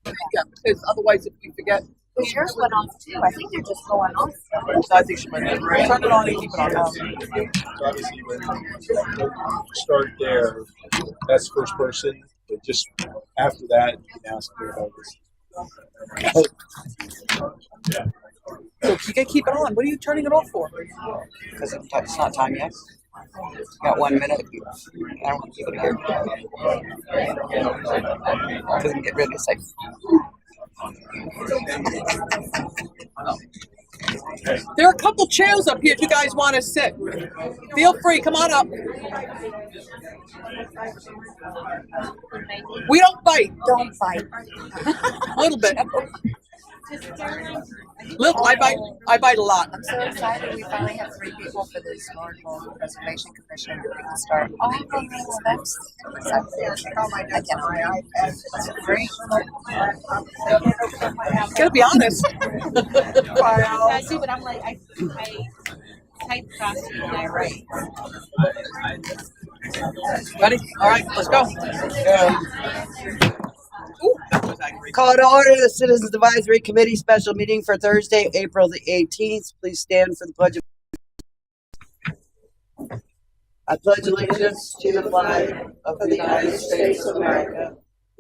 Yeah, because otherwise, if we forget, Because yours went off too. I think they're just going off. so I think she might turn it on and keep it on. Obviously, when you start there, that's first person. But just after that, you can ask me about this. So you can keep it on. What are you turning it off for? Because it's not time yet. You got 1 minute. I don't want people to hear. Because it get really safe. There are a couple chairs up here if you guys want to sit. Feel free, come on up. We don't bite. Don't bite. A little bit. Little, I bite a lot. I'm so excited we finally have 3 people for the Historical Preservation Commission. We can start. Oh, that's I cannot. That's great. Gotta be honest. I do, but I'm like, I type faster than I write. Ready? All right, let's go. Ooh, that was angry. Call to order the Citizens Advisory Committee special meeting for Thursday, April the 18th. Please stand for the pledge of I pledge allegiance to the flag of the United States of America,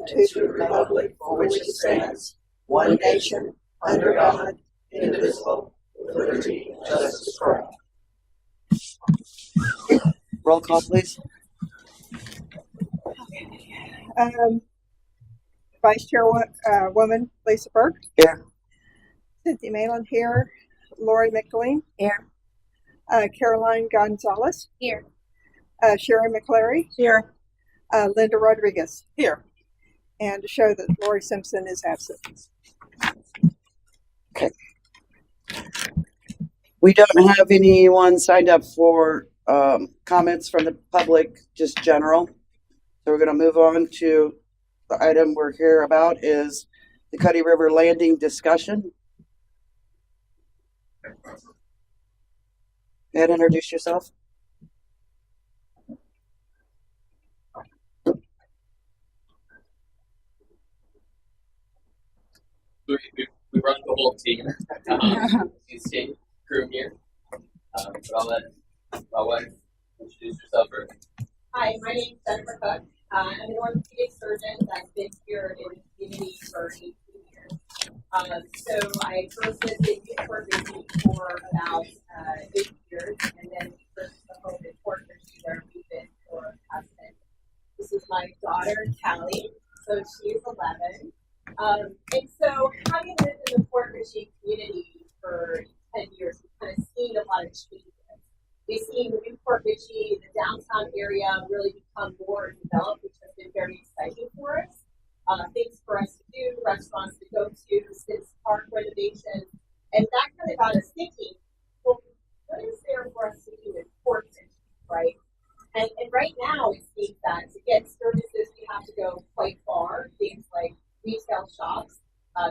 to the republic for which it stands, one nation, under God, indivisible, with liberty and justice for all. Roll call, please. Vice Chairwoman Lisa Burke. Here. Cynthia Malin here. Lori McLean. Here. Caroline Gonzalez. Here. Sherry McClary. Here. Linda Rodriguez. Here. And to show that Lori Simpson is absent. Okay. We don't have anyone signed up for comments from the public, just general. So we're going to move on to the item we're here about is the Cuddy River Landing discussion. Go ahead and introduce yourself. We run the whole team. You see, crew here. But I'll let introduce yourself first. Hi, my name is Jennifer Cook. I'm an orthopedic surgeon that's been here in the community for 18 years. So I first lived in Newport Richey for about 8 years, and then purchased a home in Port Richey where we've been for the past 10. This is my daughter, Callie. So she's 11. And so having lived in the Port Richey community for 10 years, we've kind of seen a lot of changes. We've seen Newport Richey, the downtown area, really become more developed, which has been very exciting for us. Things for us to do, restaurants to go to, since park renovation, and that kind of got us thinking, well, what is there for us to do in Port Richey, right? And right now it seems that to get services, we have to go quite far. Things like retail shops,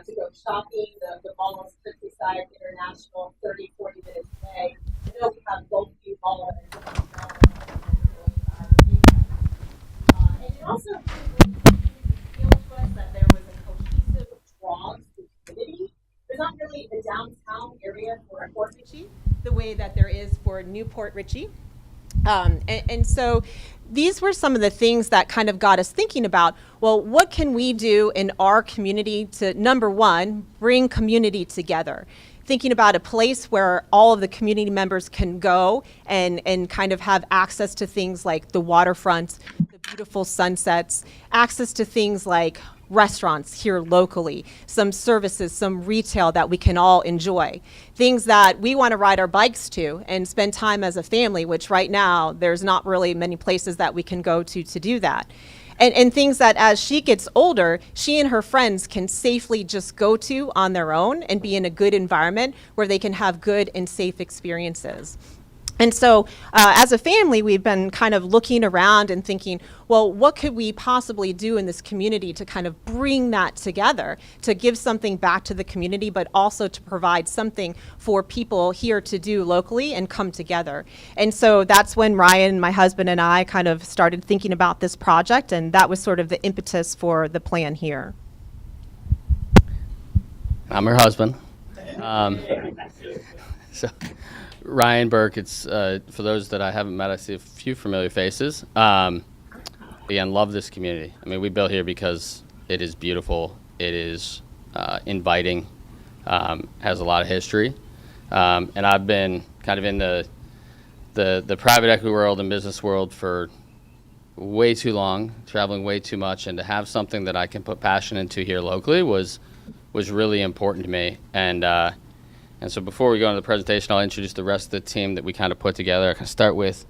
to go shopping, the malls, Countryside, International, 30, 40 minutes away. I know we have Gulfview Mall and it also feels to us that there was a cohesive draw to the community. There's not really a downtown area for Port Richey the way that there is for Newport Richey. And so these were some of the things that kind of got us thinking about, well, what can we do in our community to, number one, bring community together? Thinking about a place where all of the community members can go and kind of have access to things like the waterfront, the beautiful sunsets, access to things like restaurants here locally, some services, some retail that we can all enjoy, things that we want to ride our bikes to and spend time as a family, which right now there's not really many places that we can go to do that. And things that as she gets older, she and her friends can safely just go to on their own and be in a good environment where they can have good and safe experiences. And so as a family, we've been kind of looking around and thinking, well, what could we possibly do in this community to kind of bring that together, to give something back to the community, but also to provide something for people here to do locally and come together. And so that's when Ryan, my husband, and I kind of started thinking about this project, and that was sort of the impetus for the plan here. I'm her husband. So Ryan Burke, it's for those that I haven't met, I see a few familiar faces. Again, love this community. I mean, we built here because it is beautiful, it is inviting, has a lot of history, and I've been kind of in the private equity world and business world for way too long, traveling way too much, and to have something that I can put passion into here locally was really important to me. And so before we go into the presentation, I'll introduce the rest of the team that we kind of put together. I can start with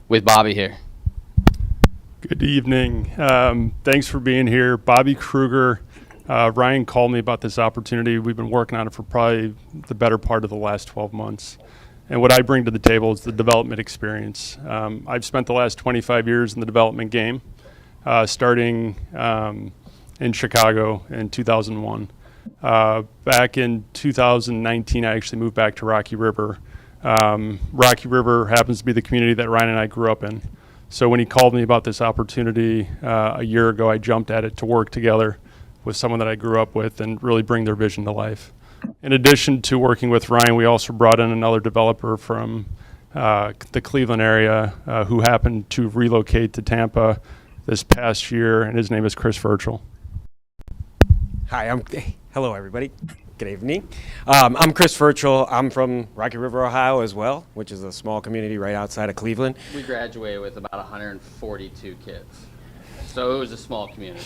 Bobby here. Good evening. Thanks for being here. Bobby Kruger. Ryan called me about this opportunity. We've been working on it for probably the better part of the last 12 months. And what I bring to the table is the development experience. I've spent the last 25 years in the development game, starting in Chicago in 2001. Back in 2019, I actually moved back to Rocky River. Rocky River happens to be the community that Ryan and I grew up in. So when he called me about this opportunity a year ago, I jumped at it to work together with someone that I grew up with and really bring their vision to life. In addition to working with Ryan, we also brought in another developer from the Cleveland area who happened to relocate to Tampa this past year, and his name is Chris Virgil. Hi, hello everybody. Good evening. I'm Chris Virgil. I'm from Rocky River, Ohio as well, which is a small community right outside of Cleveland. We graduated with about 142 kids, so it was a small community.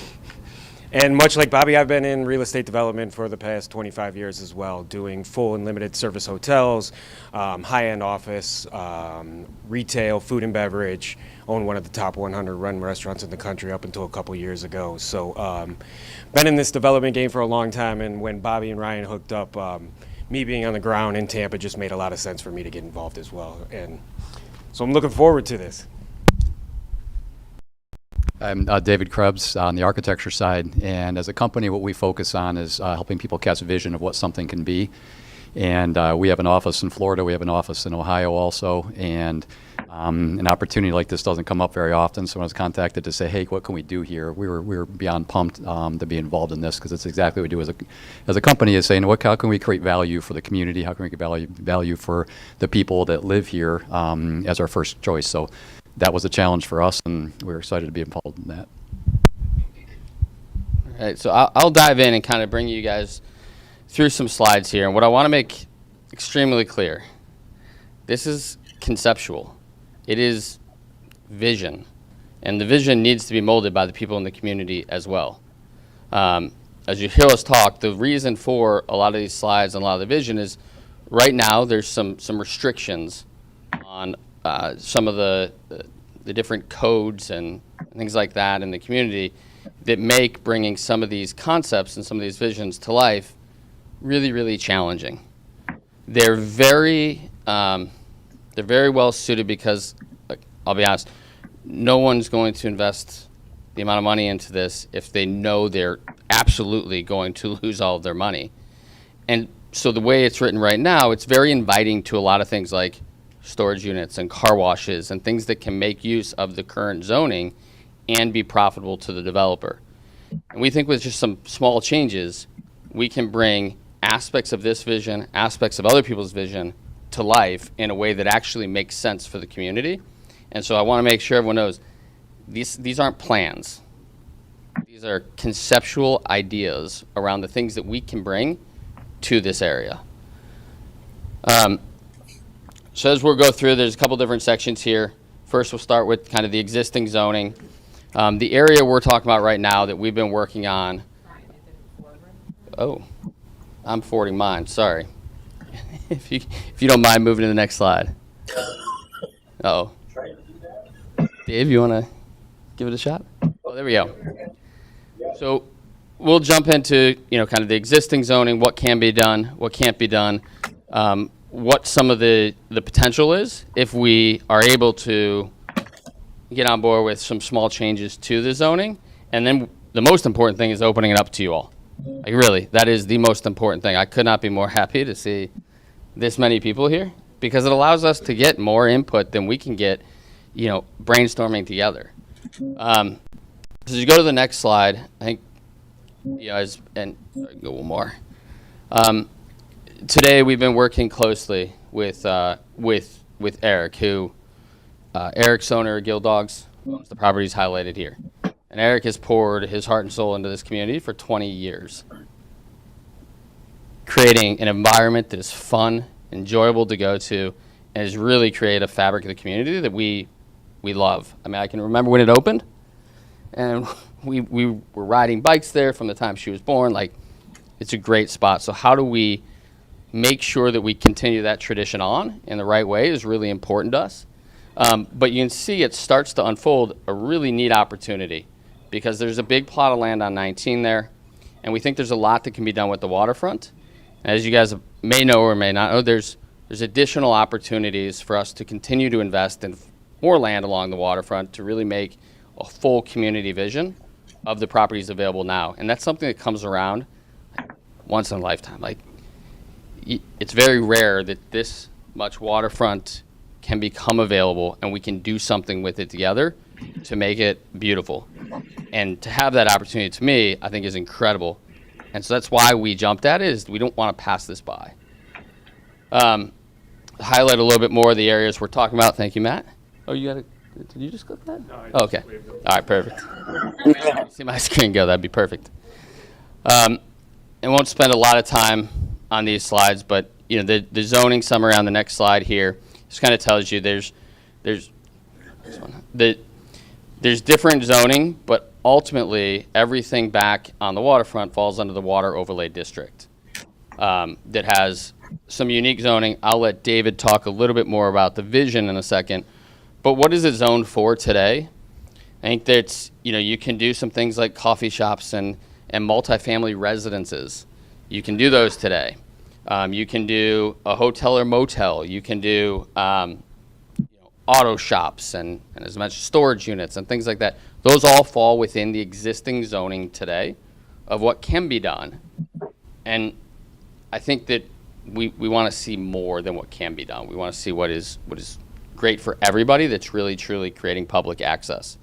And much like Bobby, I've been in real estate development for the past 25 years as well, doing full and limited service hotels, high-end office, retail, food and beverage, owned one of the top 100 run restaurants in the country up until a couple years ago. So been in this development game for a long time, and when Bobby and Ryan hooked up, me being on the ground in Tampa just made a lot of sense for me to get involved as well. And so I'm looking forward to this. I'm David Krebs on the architecture side, and as a company what we focus on is helping people cast a vision of what something can be. And we have an office in Florida, we have an office in Ohio also, and an opportunity like this doesn't come up very often, so when I was contacted to say, hey, what can we do here, we were beyond pumped to be involved in this, because it's exactly what we do as a company, is saying, how can we create value for the community, how can we create value for the people that live here as our first choice. So that was a challenge for us, and we're excited to be involved in that. All right, so I'll dive in and kind of bring you guys through some slides here. And what I want to make extremely clear, this is conceptual. It is vision. And the vision needs to be molded by the people in the community as well. As you hear us talk, the reason for a lot of these slides and a lot of the vision is right now there's some restrictions on some of the different codes and things like that in the community that make bringing some of these concepts and some of these visions to life really, really challenging. They're very well suited because, I'll be honest, no one's going to invest the amount of money into this if they know they're absolutely going to lose all of their money. And so the way it's written right now, it's very inviting to a lot of things like storage units and car washes and things that can make use of the current zoning and be profitable to the developer. And we think with just some small changes, we can bring aspects of this vision, aspects of other people's vision to life in a way that actually makes sense for the community. And so I want to make sure everyone knows these aren't plans. These are conceptual ideas around the things that we can bring to this area. So as we'll go through, there's a couple different sections here. First, we'll start with kind of the existing zoning. The area we're talking about right now that we've been working on. Oh, I'm forwarding mine, sorry. if you don't mind moving to the next slide. Uh-oh. Dave, you want to give it a shot? Oh, there we go. So we'll jump into, kind of the existing zoning, what can be done, what can't be done. what some of the potential is if we are able to get on board with some small changes to the zoning. And then the most important thing is opening it up to you all. Like really, that is the most important thing. I could not be more happy to see this many people here because it allows us to get more input than we can get, brainstorming together. So as you go to the next slide, I think, and go one more. Today we've been working closely with Eric, who Eric's owner of Gill Dogs, owns the properties highlighted here. And Eric has poured his heart and soul into this community for 20 years, creating an environment that is fun, enjoyable to go to, and has really created a fabric of the community that we love. I mean, I can remember when it opened, and we were riding bikes there from the time she was born. Like, it's a great spot. So how do we make sure that we continue that tradition on in the right way is really important to us. But you can see it starts to unfold a really neat opportunity because there's a big plot of land on 19 there, and we think there's a lot that can be done with the waterfront. As you guys may know or may not know, there's additional opportunities for us to continue to invest in more land along the waterfront to really make a full community vision of the properties available now. And that's something that comes around once in a lifetime. Like, it's very rare that this much waterfront can become available and we can do something with it together to make it beautiful. And to have that opportunity, to me, I think is incredible. And so that's why we jumped at it, is we don't want to pass this by. Highlight a little bit more of the areas we're talking about. Thank you, Matt. Oh, did you just click that? No, okay. All right, perfect. See my screen go, that'd be perfect. I won't spend a lot of time on these slides, but the zoning summary on the next slide here just kind of tells you there's different zoning, but ultimately everything back on the waterfront falls under the water overlay district that has some unique zoning. I'll let David talk a little bit more about the vision in a second, but what is it zoned for today? I think that's, you can do some things like coffee shops and multifamily residences. You can do those today. You can do a hotel or motel. You can do auto shops and as much storage units and things like that. Those all fall within the existing zoning today of what can be done. And I think that we want to see more than what can be done. We want to see what is great for everybody that's really, truly creating public access.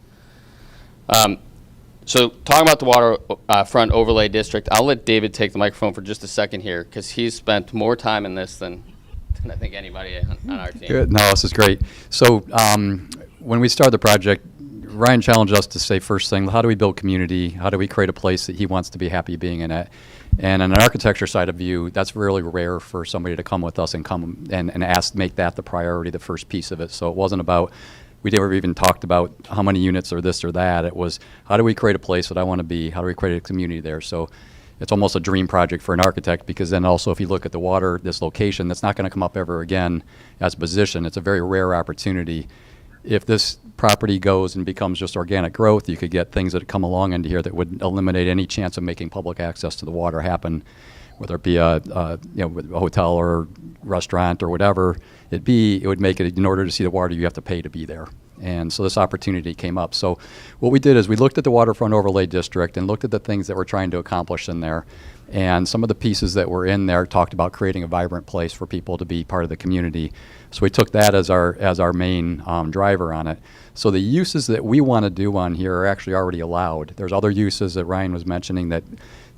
So talking about the waterfront overlay district, I'll let David take the microphone for just a second here because he's spent more time in this than I think anybody on our team. Good. No, this is great. So when we started the project, Ryan challenged us to say first thing, how do we build community? How do we create a place that he wants to be happy being in it? And on an architecture side of view, that's really rare for somebody to come with us and come and make that the priority, the first piece of it. So it wasn't about, we never even talked about how many units or this or that. It was, how do we create a place that I want to be? How do we create a community there? So it's almost a dream project for an architect because then also if you look at the water, this location, that's not going to come up ever again as a position. It's a very rare opportunity. If this property goes and becomes just organic growth, you could get things that come along into here that would eliminate any chance of making public access to the water happen, whether it be a hotel or restaurant or whatever it would make it, in order to see the water, you have to pay to be there. And so this opportunity came up. So what we did is we looked at the waterfront overlay district and looked at the things that we're trying to accomplish in there. And some of the pieces that were in there talked about creating a vibrant place for people to be part of the community. So we took that as our main driver on it. So the uses that we want to do on here are actually already allowed. There's other uses that Ryan was mentioning that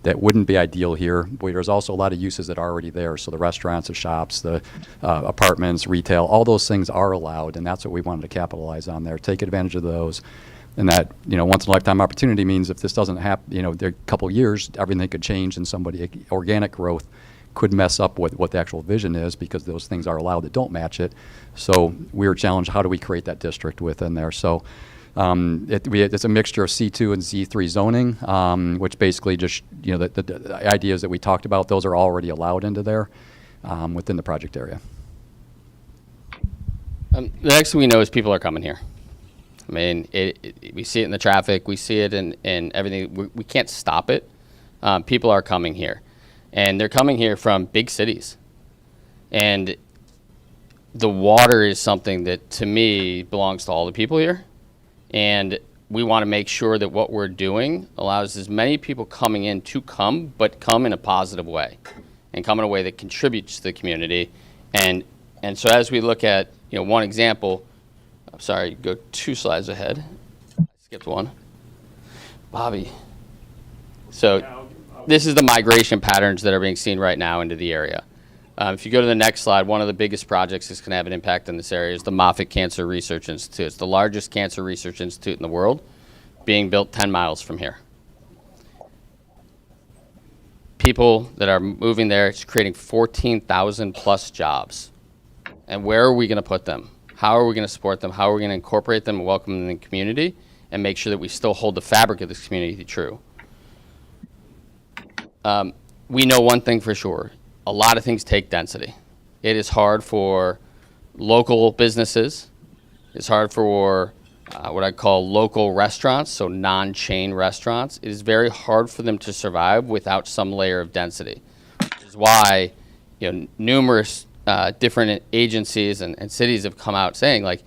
wouldn't be ideal here. But there's also a lot of uses that are already there. So the restaurants, the shops, the apartments, retail, all those things are allowed, and that's what we wanted to capitalize on there. Take advantage of those. And that, once in a lifetime opportunity means if this doesn't happen, there a couple years, everything could change and organic growth could mess up what the actual vision is because those things are allowed that don't match it. So we were challenged, how do we create that district within there? So it's a mixture of C2 and Z3 zoning, which basically just, the ideas that we talked about, those are already allowed into there within the project area. The next thing we know is people are coming here. I mean, we see it in the traffic. We see it in everything. We can't stop it. People are coming here. And they're coming here from big cities. And the water is something that, to me, belongs to all the people here. And we want to make sure that what we're doing allows as many people coming in to come, but come in a positive way and come in a way that contributes to the community. And so as we look at, one example, I'm sorry, go 2 slides ahead. I skipped one. Bobby. So this is the migration patterns that are being seen right now into the area. If you go to the next slide, one of the biggest projects that's going to have an impact in this area is the Moffitt Cancer Research Institute. It's the largest cancer research institute in the world, being built 10 miles from here. People that are moving there, it's creating 14,000 plus jobs. And where are we going to put them? How are we going to support them? How are we going to incorporate them and welcome them in the community and make sure that we still hold the fabric of this community true? We know one thing for sure. A lot of things take density. It is hard for local businesses. It's hard for what I call local restaurants, so non-chain restaurants. It is very hard for them to survive without some layer of density, which is why numerous different agencies and cities have come out saying, like,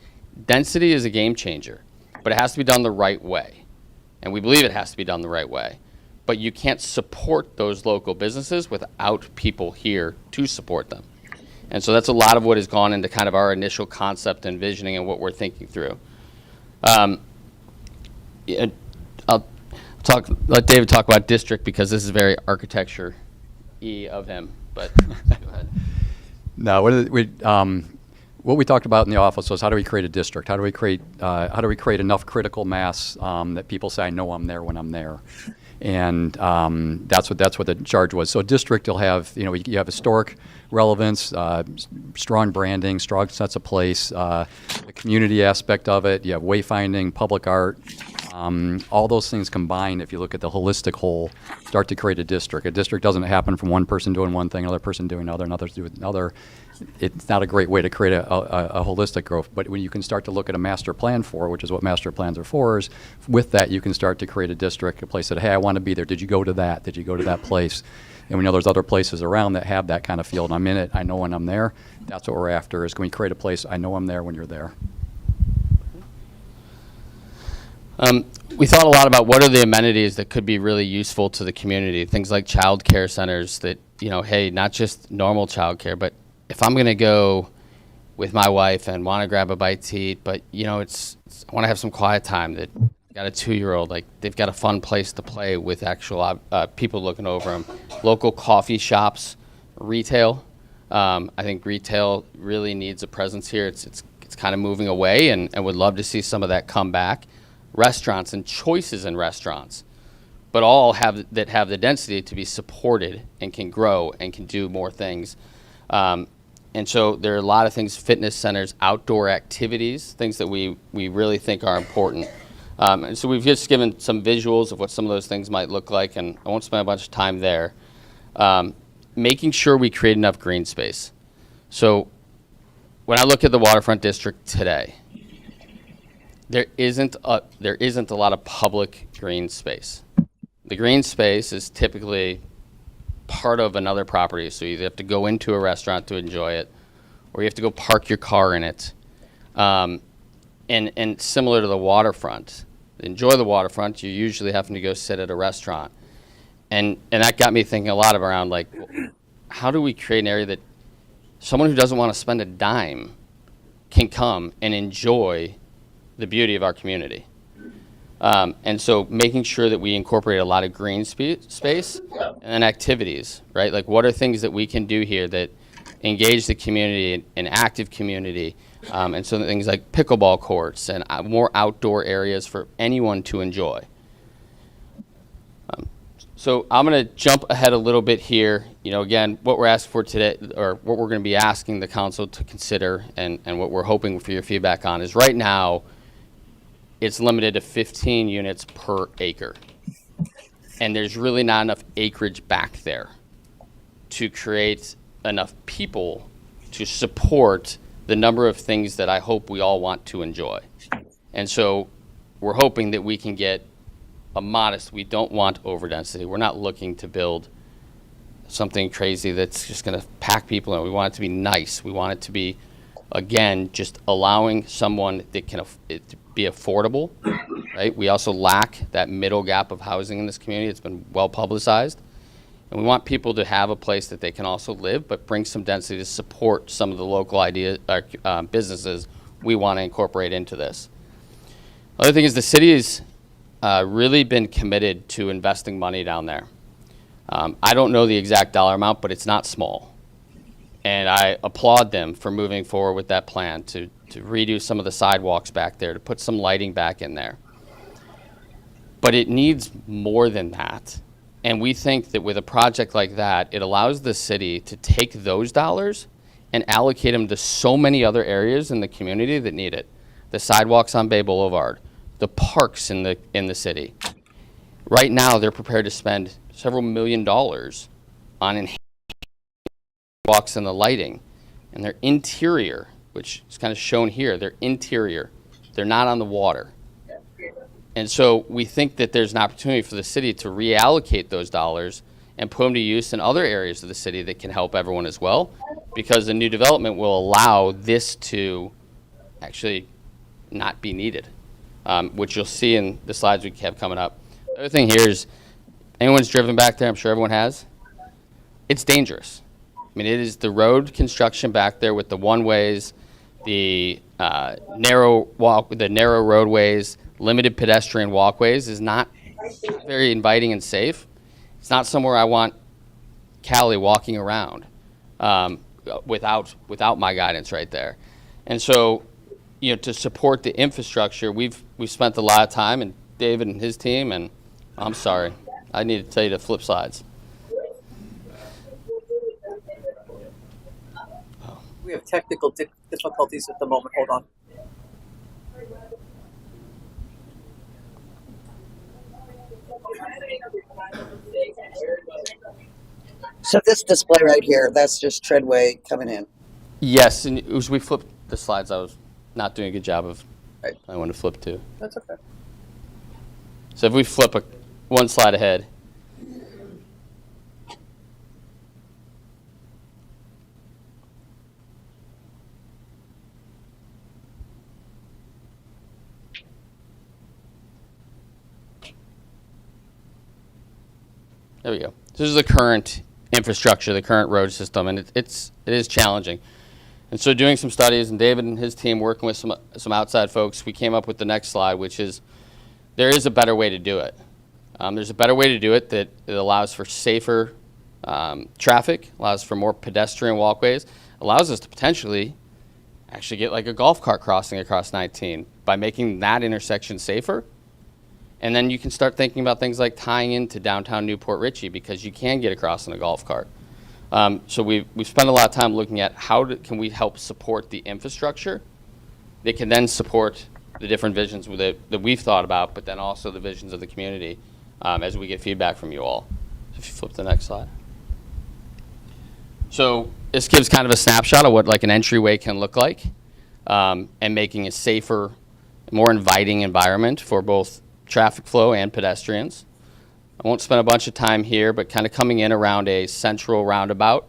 density is a game changer, but it has to be done the right way. And we believe it has to be done the right way. But you can't support those local businesses without people here to support them. And so that's a lot of what has gone into kind of our initial concept and visioning and what we're thinking through. I'll let David talk about district because this is very architecture-y of him, but go ahead. No, what we talked about in the office was how do we create a district? How do we create enough critical mass that people say, I know I'm there when I'm there? And that's what the charge was. So a district, you'll have, you have historic relevance, strong branding, strong sense of place, the community aspect of it. You have wayfinding, public art, all those things combined. If you look at the holistic whole, start to create a district. A district doesn't happen from one person doing one thing, another person doing another, another doing another. It's not a great way to create a holistic growth. But when you can start to look at a master plan for, which is what master plans are for, is with that you can start to create a district, a place that, hey, I want to be there. Did you go to that? Did you go to that place? And we know there's other places around that have that kind of feel. And I'm in it. I know when I'm there. That's what we're after, is can we create a place, I know I'm there when you're there. We thought a lot about what are the amenities that could be really useful to the community. Things like child care centers that, hey, not just normal child care, but if I'm going to go with my wife and want to grab a bite to eat, but, I want to have some quiet time, that got a 2-year-old, like they've got a fun place to play with actual people looking over them. Local coffee shops, retail. I think retail really needs a presence here. It's kind of moving away and would love to see some of that come back. Restaurants and choices in restaurants, but all have the density to be supported and can grow and can do more things. And so there are a lot of things, fitness centers, outdoor activities, things that we really think are important. And so we've just given some visuals of what some of those things might look like, and I won't spend a bunch of time there. Making sure we create enough green space. So when I look at the waterfront district today, there isn't a lot of public green space. The green space is typically part of another property, so you either have to go into a restaurant to enjoy it, or you have to go park your car in it. And similar to the waterfront, enjoy the waterfront, you're usually having to go sit at a restaurant. And that got me thinking a lot around, like, how do we create an area that someone who doesn't want to spend a dime can come and enjoy the beauty of our community? And so making sure that we incorporate a lot of green space and then activities, right? Like, what are things that we can do here that engage the community, an active community, and so things like pickleball courts and more outdoor areas for anyone to enjoy. So I'm going to jump ahead a little bit here. Again, what we're asking for today, or what we're going to be asking the council to consider, and what we're hoping for your feedback on, is right now it's limited to 15 units per acre. And there's really not enough acreage back there to create enough people to support the number of things that I hope we all want to enjoy. And so we're hoping that we can get a modest, we don't want overdensity. We're not looking to build something crazy that's just going to pack people in. We want it to be nice. We want it to be Again, just allowing someone that can it to be affordable, right? We also lack that middle gap of housing in this community. It's been well publicized. And we want people to have a place that they can also live, but bring some density to support some of the local ideas, businesses we want to incorporate into this. Other thing is the city has really been committed to investing money down there. I don't know the exact dollar amount, but it's not small. And I applaud them for moving forward with that plan to redo some of the sidewalks back there, to put some lighting back in there. But it needs more than that. And we think that with a project like that, it allows the city to take those dollars and allocate them to so many other areas in the community that need it. The sidewalks on Bay Boulevard, the parks in the city. Right now, they're prepared to spend several $1 million on enhancing walks and the lighting. And their interior, which is kind of shown here, they're interior. They're not on the water. And so we think that there's an opportunity for the city to reallocate those dollars and put them to use in other areas of the city that can help everyone as well, because the new development will allow this to actually not be needed, which you'll see in the slides we have coming up. The other thing here is, anyone's driven back there, I'm sure everyone has, it's dangerous. I mean, it is the road construction back there with the one-ways, the narrow roadways, limited pedestrian walkways is not very inviting and safe. It's not somewhere I want Callie walking around without my guidance right there. And so, to support the infrastructure, we've spent a lot of time, and David and his team, and I'm sorry, I need to tell you to flip slides. We have technical difficulties at the moment. Hold on. So this display right here, that's just Treadway coming in. Yes, and as we flipped the slides, I was not doing a good job of. Right. I want to flip to. That's okay. So if we flip one slide ahead. There we go. This is the current infrastructure, the current road system, and it is challenging. And so doing some studies, and David and his team working with some outside folks, we came up with the next slide, which is there is a better way to do it. There's a better way to do it that it allows for safer traffic, allows for more pedestrian walkways, allows us to potentially actually get like a golf cart crossing across 19 by making that intersection safer. And then you can start thinking about things like tying into downtown Newport Richey, because you can get across in a golf cart. So we've spent a lot of time looking at can we help support the infrastructure that can then support the different visions that we've thought about, but then also the visions of the community as we get feedback from you all. So if you flip the next slide. So this gives kind of a snapshot of what like an entryway can look like, and making a safer, more inviting environment for both traffic flow and pedestrians. I won't spend a bunch of time here, but kind of coming in around a central roundabout,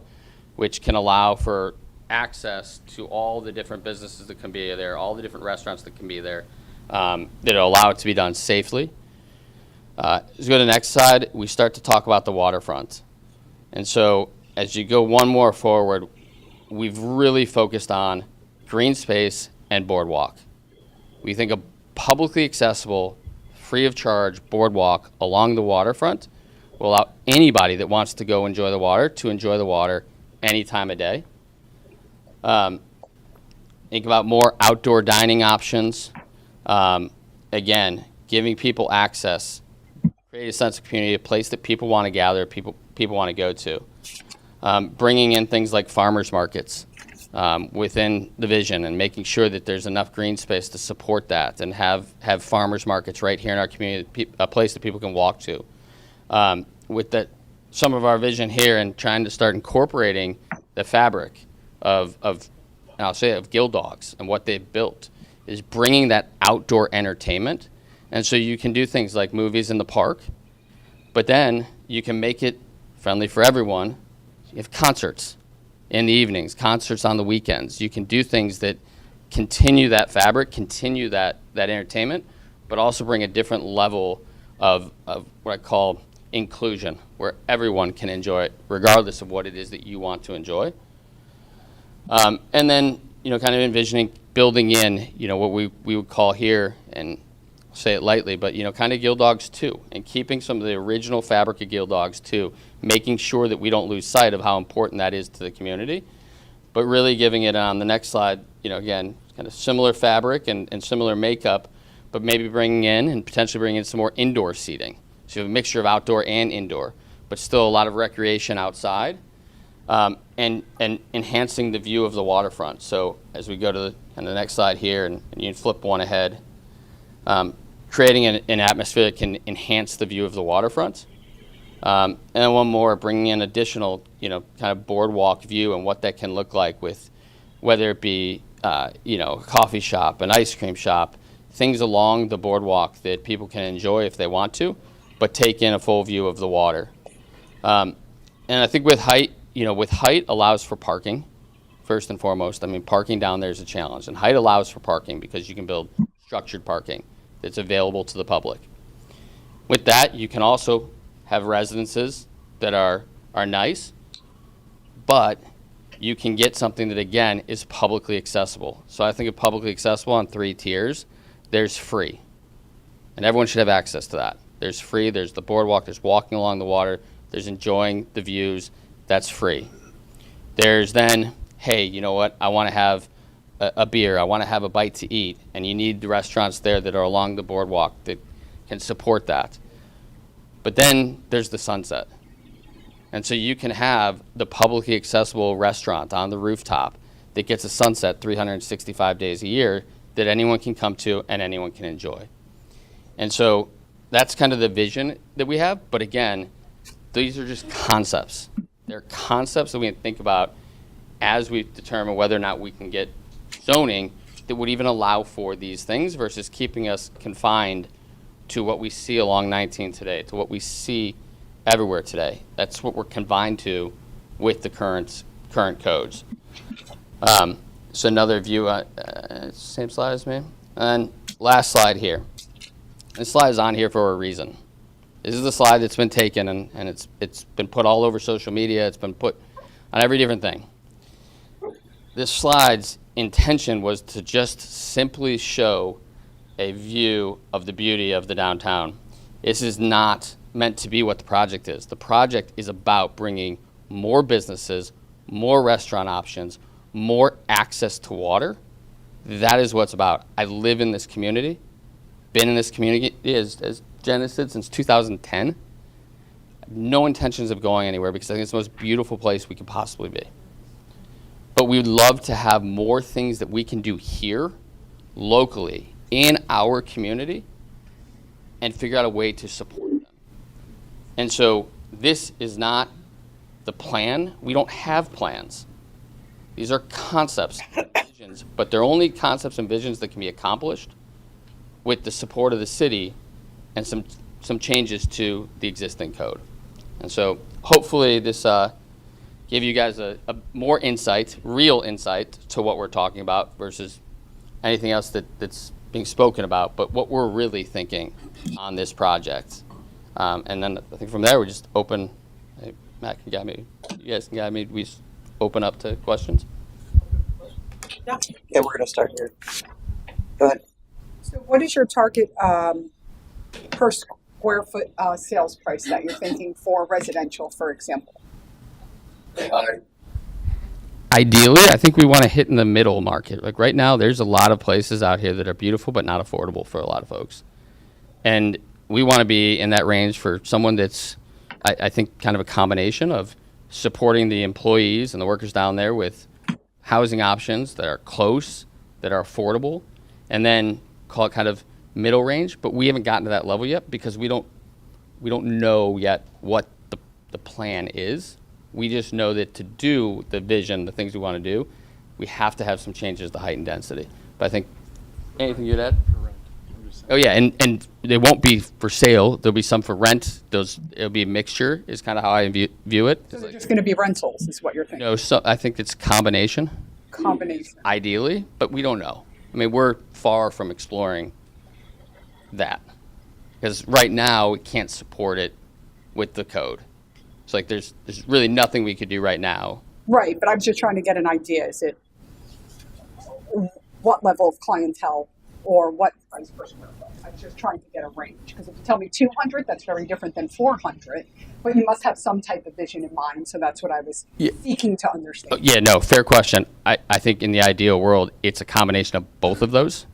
which can allow for access to all the different businesses that can be there, all the different restaurants that can be there, that allow it to be done safely. As we go to the next slide, we start to talk about the waterfront. And so as you go one more forward, we've really focused on green space and boardwalk. We think a publicly accessible, free of charge boardwalk along the waterfront will allow anybody that wants to go enjoy the water any time of day. Think about more outdoor dining options. Again, giving people access, create a sense of community, a place that people want to gather, people want to go to. Bringing in things like farmers markets within the vision, and making sure that there's enough green space to support that, and have farmers markets right here in our community, a place that people can walk to. With some of our vision here, and trying to start incorporating the fabric of Guild Dogs and what they've built, is bringing that outdoor entertainment. And so you can do things like movies in the park, but then you can make it friendly for everyone. You have concerts in the evenings, concerts on the weekends. You can do things that continue that fabric, continue that entertainment, but also bring a different level of what I call inclusion, where everyone can enjoy it, regardless of what it is that you want to enjoy. And then, kind of envisioning building in, what we would call here, and say it lightly, but, kind of Guild Dogs 2, and keeping some of the original fabric of Guild Dogs 2, making sure that we don't lose sight of how important that is to the community, but really giving it on the next slide, again, kind of similar fabric and similar makeup, but maybe bringing in and potentially bringing in some more indoor seating. So you have a mixture of outdoor and indoor, but still a lot of recreation outside, and enhancing the view of the waterfront. So as we go to the next slide here, and you can flip one ahead, creating an atmosphere that can enhance the view of the waterfront. And then one more, bringing in additional, kind of boardwalk view and what that can look like with, whether it be, a coffee shop, an ice cream shop, things along the boardwalk that people can enjoy if they want to, but take in a full view of the water. And I think with height allows for parking, first and foremost. I mean, parking down there is a challenge, and height allows for parking because you can build structured parking that's available to the public. With that, you can also have residences that are nice, but you can get something that, again, is publicly accessible. So I think of publicly accessible on 3 tiers. There's free, and everyone should have access to that. There's free, there's the boardwalk, there's walking along the water, there's enjoying the views, that's free. There's then, hey, you know what, I want to have a beer, I want to have a bite to eat, and you need the restaurants there that are along the boardwalk that can support that. But then there's the sunset. And so you can have the publicly accessible restaurant on the rooftop that gets a sunset 365 days a year that anyone can come to and anyone can enjoy. And so that's kind of the vision that we have. But again, these are just concepts. They're concepts that we can think about as we determine whether or not we can get zoning that would even allow for these things versus keeping us confined to what we see along 19 today, to what we see everywhere today. That's what we're confined to with the current codes. So another view, same slide as me. And last slide here. This slide is on here for a reason. This is the slide that's been taken and it's been put all over social media. It's been put on every different thing. This slide's intention was to just simply show a view of the beauty of the downtown. This is not meant to be what the project is. The project is about bringing more businesses, more restaurant options, more access to water. That is what it's about. I live in this community, been in this community, as Jen said, since 2010. I have no intentions of going anywhere because I think it's the most beautiful place we could possibly be. But we would love to have more things that we can do here, locally, in our community, and figure out a way to support them. And so this is not the plan. We don't have plans. These are concepts, visions, but they're only concepts and visions that can be accomplished with the support of the city and some changes to the existing code. And so hopefully this give you guys a more insight, real insight to what we're talking about versus anything else that's being spoken about, but what we're really thinking on this project. And then I think from there we just open, hey, Matt can guide me, you guys can guide me, we just open up to questions. Yeah, we're going to start here. Go ahead. So what is your target per square foot sales price that you're thinking for residential, for example? Ideally, I think we want to hit in the middle market. Like right now, there's a lot of places out here that are beautiful but not affordable for a lot of folks. And we want to be in that range for someone that's, I think, kind of a combination of supporting the employees and the workers down there with housing options that are close, that are affordable, and then call it kind of middle range. But we haven't gotten to that level yet because we don't know yet what the plan is. We just know that to do the vision, the things we want to do, we have to have some changes to height and density. But I think, anything you'd add? Oh yeah, and they won't be for sale. There'll be some for rent. It'll be a mixture. Is kind of how I view it. So they're just going to be rentals, is what you're thinking? No, so I think it's a combination, Combination. ideally, but we don't know. I mean, we're far from exploring that because right now we can't support it with the code. It's like there's really nothing we could do right now. Right, but I'm just trying to get an idea. Is it what level of clientele or what price per square foot? I'm just trying to get a range because if you tell me 200, that's very different than 400. But you must have some type of vision in mind, so that's what I was seeking to understand. Yeah, no, fair question. I think in the ideal world, it's a combination of both of those.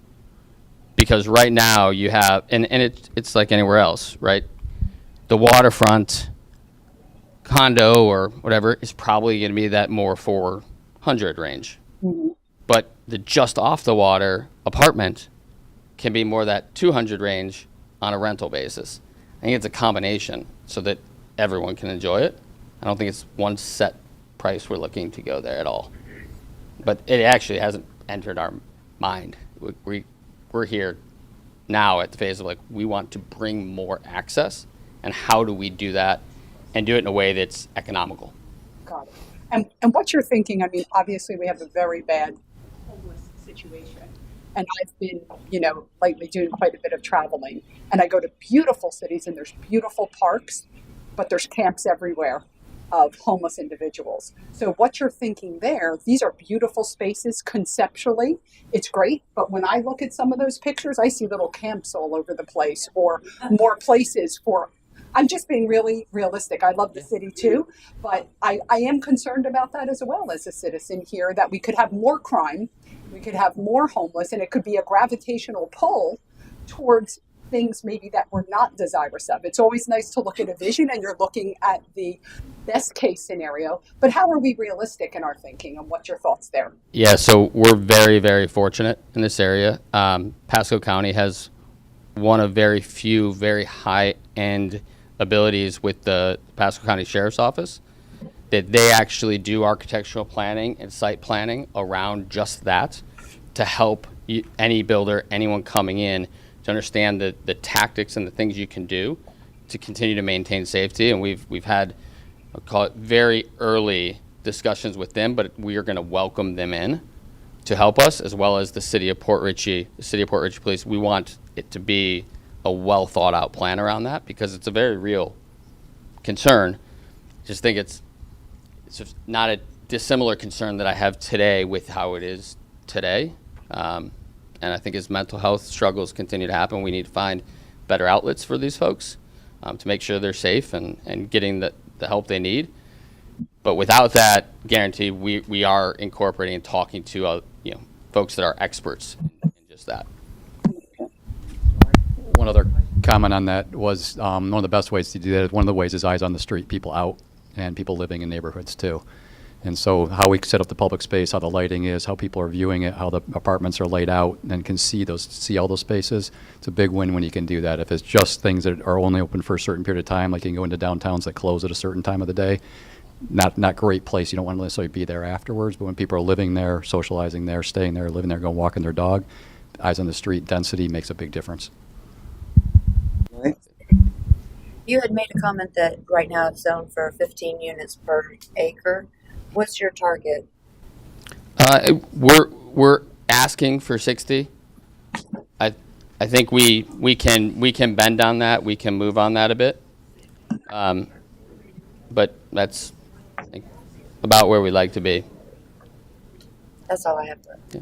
Because right now you have, and it's like anywhere else, right? The waterfront condo or whatever is probably going to be that more 400 range. Mm-hmm. But the just off the water apartment can be more that 200 range on a rental basis. I think it's a combination so that everyone can enjoy it. I don't think it's one set price we're looking to go there at all. But it actually hasn't entered our mind. We're here now at the phase of like, we want to bring more access, and how do we do that and do it in a way that's economical? Got it. And what you're thinking, I mean, obviously we have a very bad homeless situation. And I've been, lately doing quite a bit of traveling. And I go to beautiful cities and there's beautiful parks, but there's camps everywhere of homeless individuals. So what you're thinking there, these are beautiful spaces conceptually. It's great. But when I look at some of those pictures, I see little camps all over the place or more places for, I'm just being really realistic. I love the city too, but I am concerned about that as well as a citizen here, that we could have more crime, we could have more homeless, and it could be a gravitational pull towards things maybe that we're not desirous of. It's always nice to look at a vision and you're looking at the best case scenario, but how are we realistic in our thinking, and what's your thoughts there? Yeah, so we're very, very fortunate in this area. Pasco County has one of very few very high-end abilities with the Pasco County Sheriff's Office, that they actually do architectural planning and site planning around just that to help any builder, anyone coming in, to understand the tactics and the things you can do to continue to maintain safety. And we've had, I'll call it, very early discussions with them, but we are going to welcome them in to help us, as well as the City of Port Richey, Police. We want it to be a well thought out plan around that because it's a very real concern. Just think it's just not a dissimilar concern that I have today with how it is today. And I think as mental health struggles continue to happen, we need to find better outlets for these folks to make sure they're safe and getting the help they need. But without that guarantee, we are incorporating and talking to folks that are experts in just that. One other comment on that was one of the best ways to do that. One of the ways is eyes on the street, people out and people living in neighborhoods too. And so how we set up the public space, how the lighting is, how people are viewing it, how the apartments are laid out, and can see all those spaces. It's a big win when you can do that. If it's just things that are only open for a certain period of time, like you can go into downtowns that close at a certain time of the day, not great place. You don't want to necessarily be there afterwards. But when people are living there, socializing there, staying there, living there, going walking their dog, eyes on the street, density makes a big difference. You had made a comment that right now it's zoned for 15 units per acre. What's your target? We're asking for 60. I think we can bend on that. We can move on that a bit. But that's, I think, about where we like to be. That's all I have. Yeah.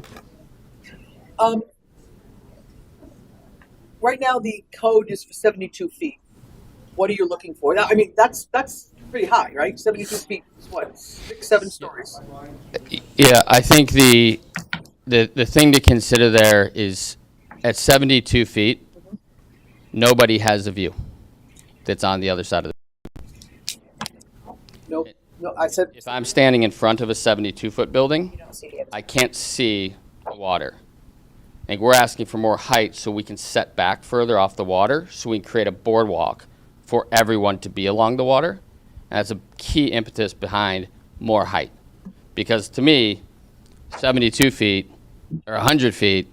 Right now, the code is for 72 feet. What are you looking for? Now, I mean, that's pretty high, right? 72 feet is what, 6-7 stories? Yeah, I think the thing to consider there is at 72 feet, nobody has a view that's on the other side of the. No, I said. If I'm standing in front of a 72-foot building, I can't see the water. I think we're asking for more height so we can set back further off the water, so we can create a boardwalk for everyone to be along the water. And that's a key impetus behind more height. Because to me, 72 feet or 100 feet,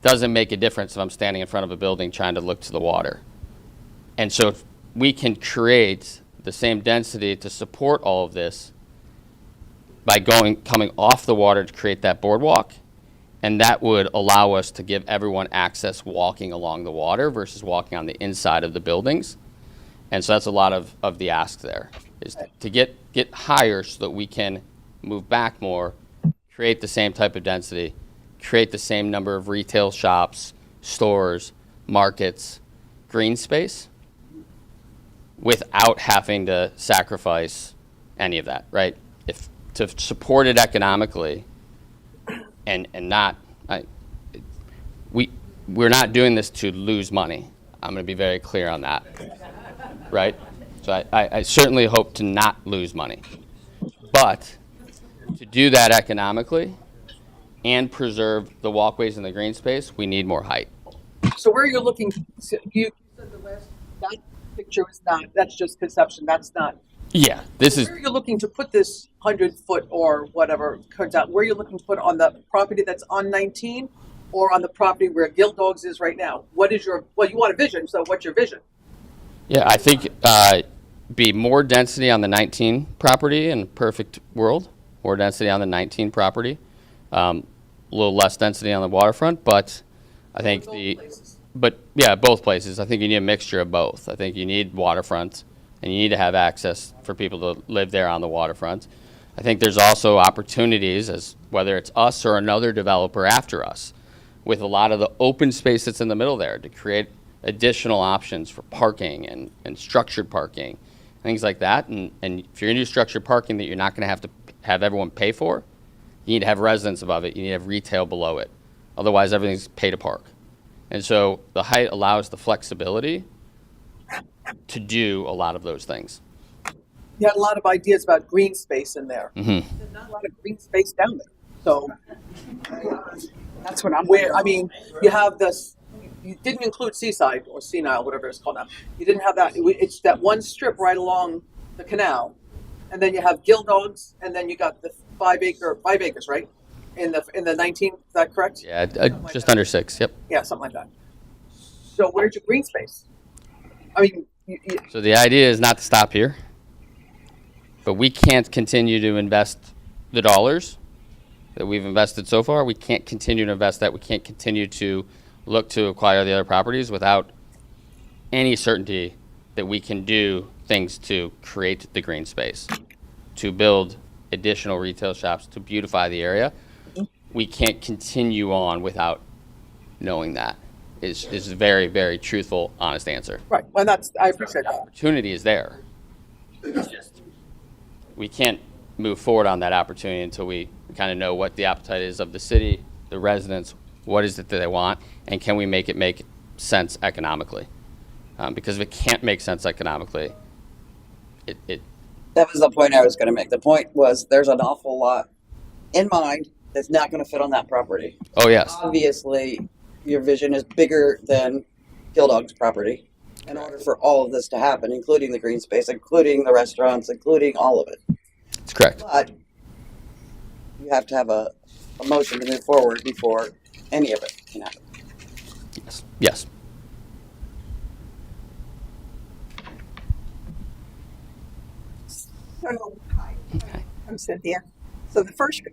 doesn't make a difference if I'm standing in front of a building trying to look to the water. And so if we can create the same density to support all of this by coming off the water to create that boardwalk, and that would allow us to give everyone access walking along the water versus walking on the inside of the buildings. And so that's a lot of the ask there, is to get higher so that we can move back more, create the same type of density, create the same number of retail shops, stores, markets, green space, without having to sacrifice any of that, right? If to support it economically, and not, we're not doing this to lose money. I'm going to be very clear on that, right? So I certainly hope to not lose money, but to do that economically and preserve the walkways and the green space, we need more height. So where you're looking, so you said that picture is not, that's just conception, that's not. Yeah, this is, Where are you looking to put this 100-foot or whatever turns out? Where are you looking to put on the property that's on 19 or on the property where Guild Dogs is right now? What is your, well, you want a vision, so what's your vision? yeah, I think be more density on the 19 property in a perfect world, more density on the 19 property, a little less density on the waterfront, but I think both places. I think you need a mixture of both. I think you need waterfront, and you need to have access for people to live there on the waterfront. I think there's also opportunities, as whether it's us or another developer after us, with a lot of the open space that's in the middle there, to create additional options for parking and structured parking, things like that. And if you're going to do structured parking that you're not going to have everyone pay for, you need to have residents above it. You need to have retail below it. Otherwise, everything's pay to park. And so the height allows the flexibility to do a lot of those things. You had a lot of ideas about green space in there. Mm-hmm. There's not a lot of green space down there. So That's what I'm where, I mean, you have this, you didn't include Seaside or Senile, whatever it's called now. You didn't have that. It's that one strip right along the canal. And then you have Guild Dogs, and then you got the 5 acres, right? In the 19, is that correct? Yeah, just under 6, yep. Yeah, something like that. So where's your green space? I mean, So the idea is not to stop here, but we can't continue to invest the dollars that we've invested so far. We can't continue to invest that. We can't continue to look to acquire the other properties without any certainty that we can do things to create the green space, to build additional retail shops, to beautify the area. We can't continue on without knowing that. Is a very, very truthful, honest answer. right. Well, I appreciate that. Opportunity is there. It's just, we can't move forward on that opportunity until we kind of know what the appetite is of the city, the residents, what is it that they want, and can we make it make sense economically? Because if it can't make sense economically, it That was the point I was going to make. The point was there's an awful lot in mind that's not going to fit on that property. oh yes, Obviously, your vision is bigger than Guild Dog's property in order for all of this to happen, including the green space, including the restaurants, including all of it. it's correct. But you have to have a motion to move forward before any of it can happen. Yes. So, hi, I'm Cynthia. So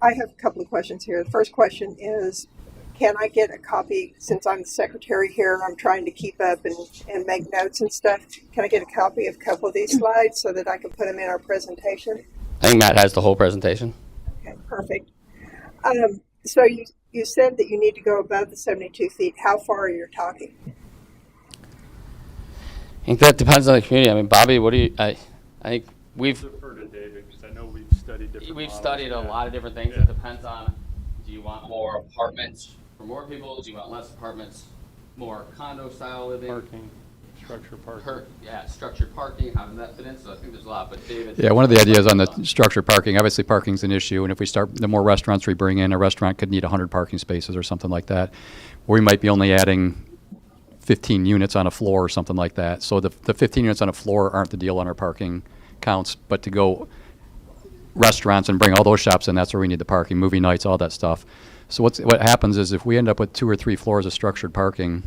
I have a couple of questions here. The first question is, can I get a copy, since I'm the secretary here, I'm trying to keep up and make notes and stuff, can I get a copy of a couple of these slides so that I can put them in our presentation? I think Matt has the whole presentation. Okay, perfect. So you said that you need to go above the 72 feet. How far are you talking? I think that depends on the community. I mean, Bobby, what do you? I think we've Defer to David because I know we've studied different. We've models. studied a lot of different things. Yeah. It depends on, do you want more apartments for more people? Do you want less apartments, more condo style living? Parking, structured parking. Structured parking, how does that fit in? So I think there's a lot, but David. Yeah, one of the ideas on the structured parking, obviously parking's an issue, and if we start, the more restaurants we bring in, a restaurant could need 100 parking spaces or something like that. We might be only adding 15 units on a floor or something like that. So the 15 units on a floor aren't the deal on our parking counts, but to go restaurants and bring all those shops in, that's where we need the parking, movie nights, all that stuff. So what happens is if we end up with 2 or 3 floors of structured parking,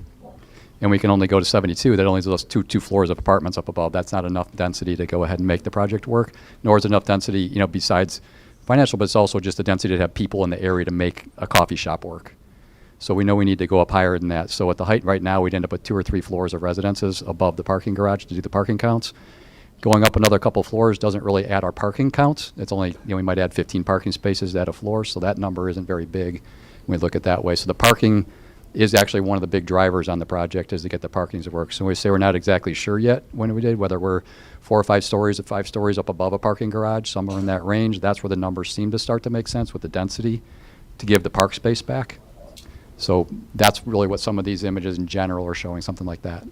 and we can only go to 72, that only leaves us two floors of apartments up above. That's not enough density to go ahead and make the project work, nor is enough density, you know, besides financial, but it's also just the density to have people in the area to make a coffee shop work. So we know we need to go up higher than that. So at the height right now, we'd end up with 2 or 3 floors of residences above the parking garage to do the parking counts. Going up another couple floors doesn't really add our parking counts. It's only, you know, we might add 15 parking spaces to add a floor, so that number isn't very big when we look at that way. So the parking is actually one of the big drivers on the project, is to get the parking to work. So we say we're not exactly sure yet when we did, whether we're 4 or 5 stories or 5 stories up above a parking garage, somewhere in that range. That's where the numbers seem to start to make sense with the density to give the park space back. So that's really what some of these images in general are showing, something like that.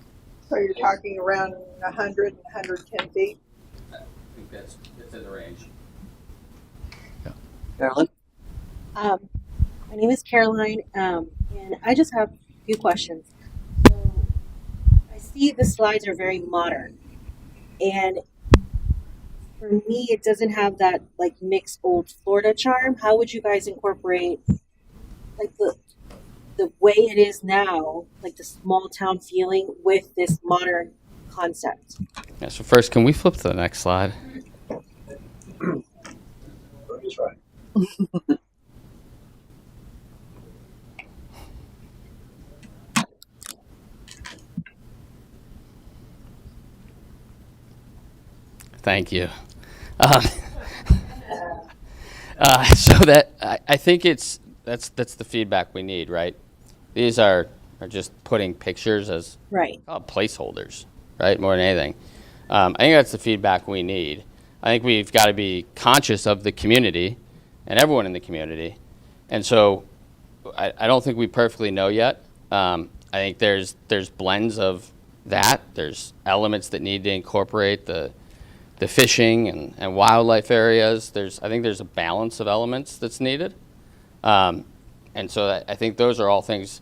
So you're talking around 100, 110 feet? I think that's in the range. Carolyn? My name is Caroline, and I just have a few questions. So I see the slides are very modern, and for me, it doesn't have that like mixed old Florida charm. How would you guys incorporate like the way it is now, like the small town feeling, with this modern concept? Yeah, so first, can we flip to the next slide? That's right. Thank you. So that I think that's the feedback we need, right? These are just putting pictures as Right. Placeholders, right? More than anything. I think that's the feedback we need. I think we've got to be conscious of the community and everyone in the community. And so I don't think we perfectly know yet. I think there's blends of that. There's elements that need to incorporate the fishing and wildlife areas. I think there's a balance of elements that's needed. And so I think those are all things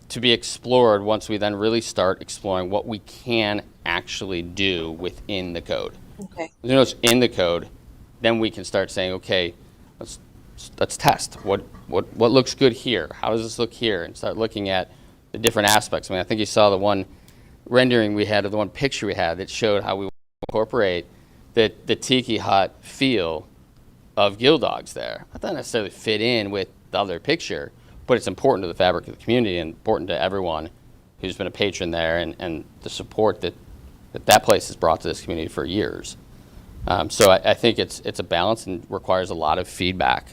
to be explored once we then really start exploring what we can actually do within the code. Okay. You know, it's in the code, then we can start saying, okay, let's test. What looks good here? How does this look here? And start looking at the different aspects. I mean, I think you saw the one rendering we had, or the one picture we had that showed how we incorporate the tiki hut feel of Gill Dogs there. Not that necessarily fit in with the other picture, but it's important to the fabric of the community and important to everyone who's been a patron there, and the support that place has brought to this community for years. So I think it's a balance and requires a lot of feedback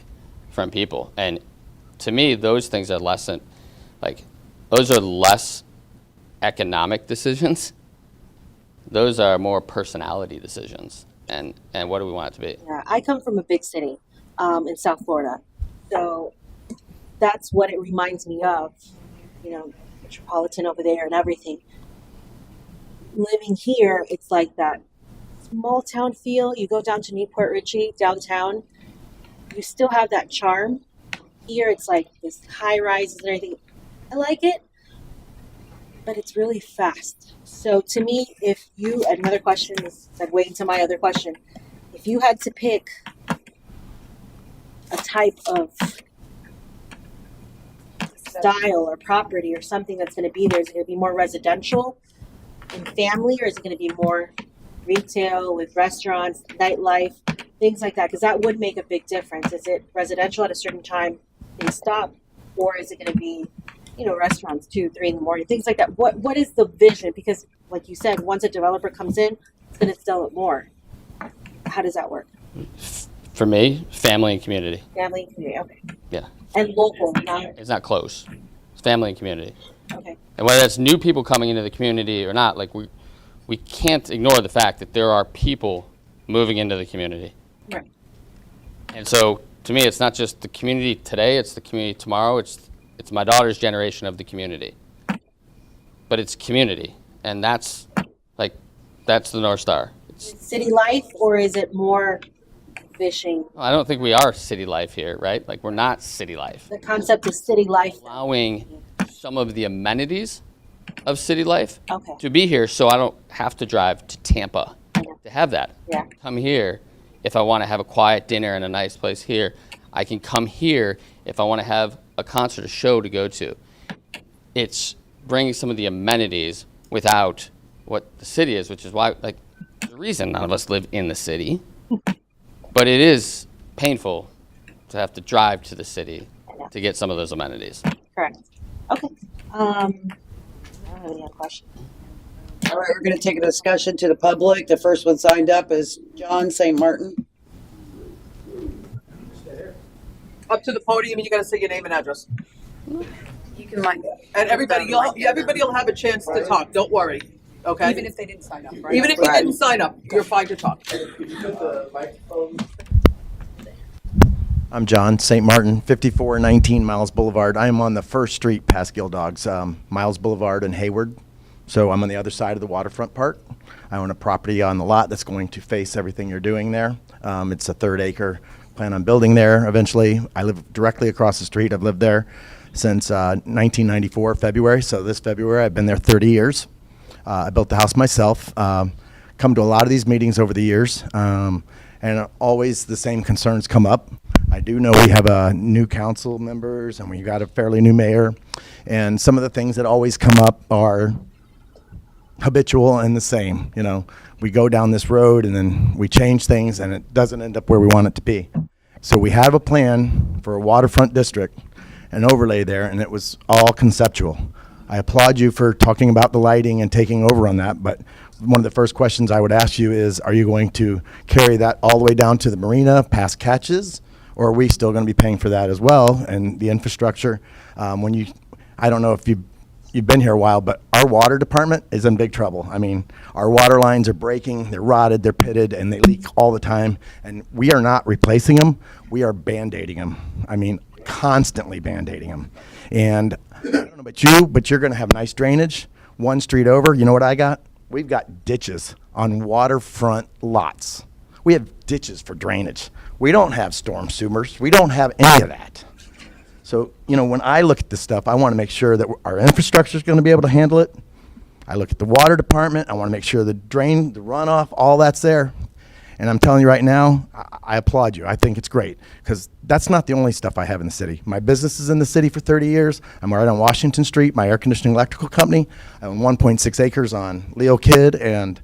from people. And to me, those things are less economic decisions. Those are more personality decisions. And what do we want it to be? Yeah, I come from a big city in South Florida, so that's what it reminds me of. You know, metropolitan over there and everything. Living here, it's like that small town feel. You go down to Newport Richie downtown, you still have that charm. Here, it's like this high rises and everything. I like it, but it's really fast. So to me, another question is segue into my other question. If you had to pick a type of style or property or something that's going to be there, is it going to be more residential and family, or is it going to be more retail with restaurants, nightlife, things like that? Because that would make a big difference. Is it residential at a certain time they stop, or is it going to be, restaurants 2, 3 in the morning, things like that? What is the vision? Because like you said, once a developer comes in, it's going to sell it more. How does that work? For me, family and community. Family and community, okay. Yeah. And local, not It's not close. It's family and community. okay. And whether it's new people coming into the community or not, like we can't ignore the fact that there are people moving into the community. Right. And so to me, it's not just the community today, it's the community tomorrow, it's my daughter's generation of the community. But it's community, and that's the North Star. City life, or is it more fishing? I don't think we are city life here, right? Like, we're not city life. The concept of city life. Allowing some of the amenities of city life Okay. to be here, so I don't have to drive to Tampa to have that. Yeah. Come here if I want to have a quiet dinner in a nice place here. I can come here if I want to have a concert, a show to go to. It's bringing some of the amenities without what the city is, which is why, like, the reason none of us live in the city. But it is painful to have to drive to the city to get some of those amenities. Correct. Okay. I don't have any other questions. All right, we're going to take a discussion to the public. The first one signed up is John St. Martin. Up to the podium, and you got to say your name and address. You can like, And everybody will have a chance to talk. Don't worry. Okay. even if they didn't sign up, right? Even if you didn't sign up, you're fine to talk. I'm John St. Martin, 5419 Miles Boulevard. I am on the first street past Gill Dogs, Miles Boulevard and Hayward. So I'm on the other side of the waterfront part. I own a property on the lot that's going to face everything you're doing there. It's a 3rd acre. Plan on building there eventually. I live directly across the street. I've lived there since 1994, February. So this February, I've been there 30 years. I built the house myself. Come to a lot of these meetings over the years, and always the same concerns come up. I do know we have new council members, and we got a fairly new mayor, and some of the things that always come up are habitual and the same. You know, we go down this road and then we change things, and it doesn't end up where we want it to be. So we have a plan for a waterfront district, an overlay there, and it was all conceptual. I applaud you for talking about the lighting and taking over on that, but one of the first questions I would ask you is, are you going to carry that all the way down to the marina, past catches, or are we still going to be paying for that as well, and the infrastructure? I don't know if you've been here a while, but our water department is in big trouble. I mean, our water lines are breaking, they're rotted, they're pitted, and they leak all the time, and we are not replacing them, we are Band-Aiding them. I mean, constantly Band-Aiding them. And I don't know about you, but you're going to have nice drainage. One street over, you know what I got? We've got ditches on waterfront lots. We have ditches for drainage. We don't have storm sewers. We don't have any of that. So, you know, when I look at this stuff, I want to make sure that our infrastructure is going to be able to handle it. I look at the water department. I want to make sure the drain, the runoff, all that's there. And I'm telling you right now, I applaud you. I think it's great, because that's not the only stuff I have in the city. My business is in the city for 30 years. I'm right on Washington Street, my air conditioning electrical company. I own 1.6 acres on Leo Kidd and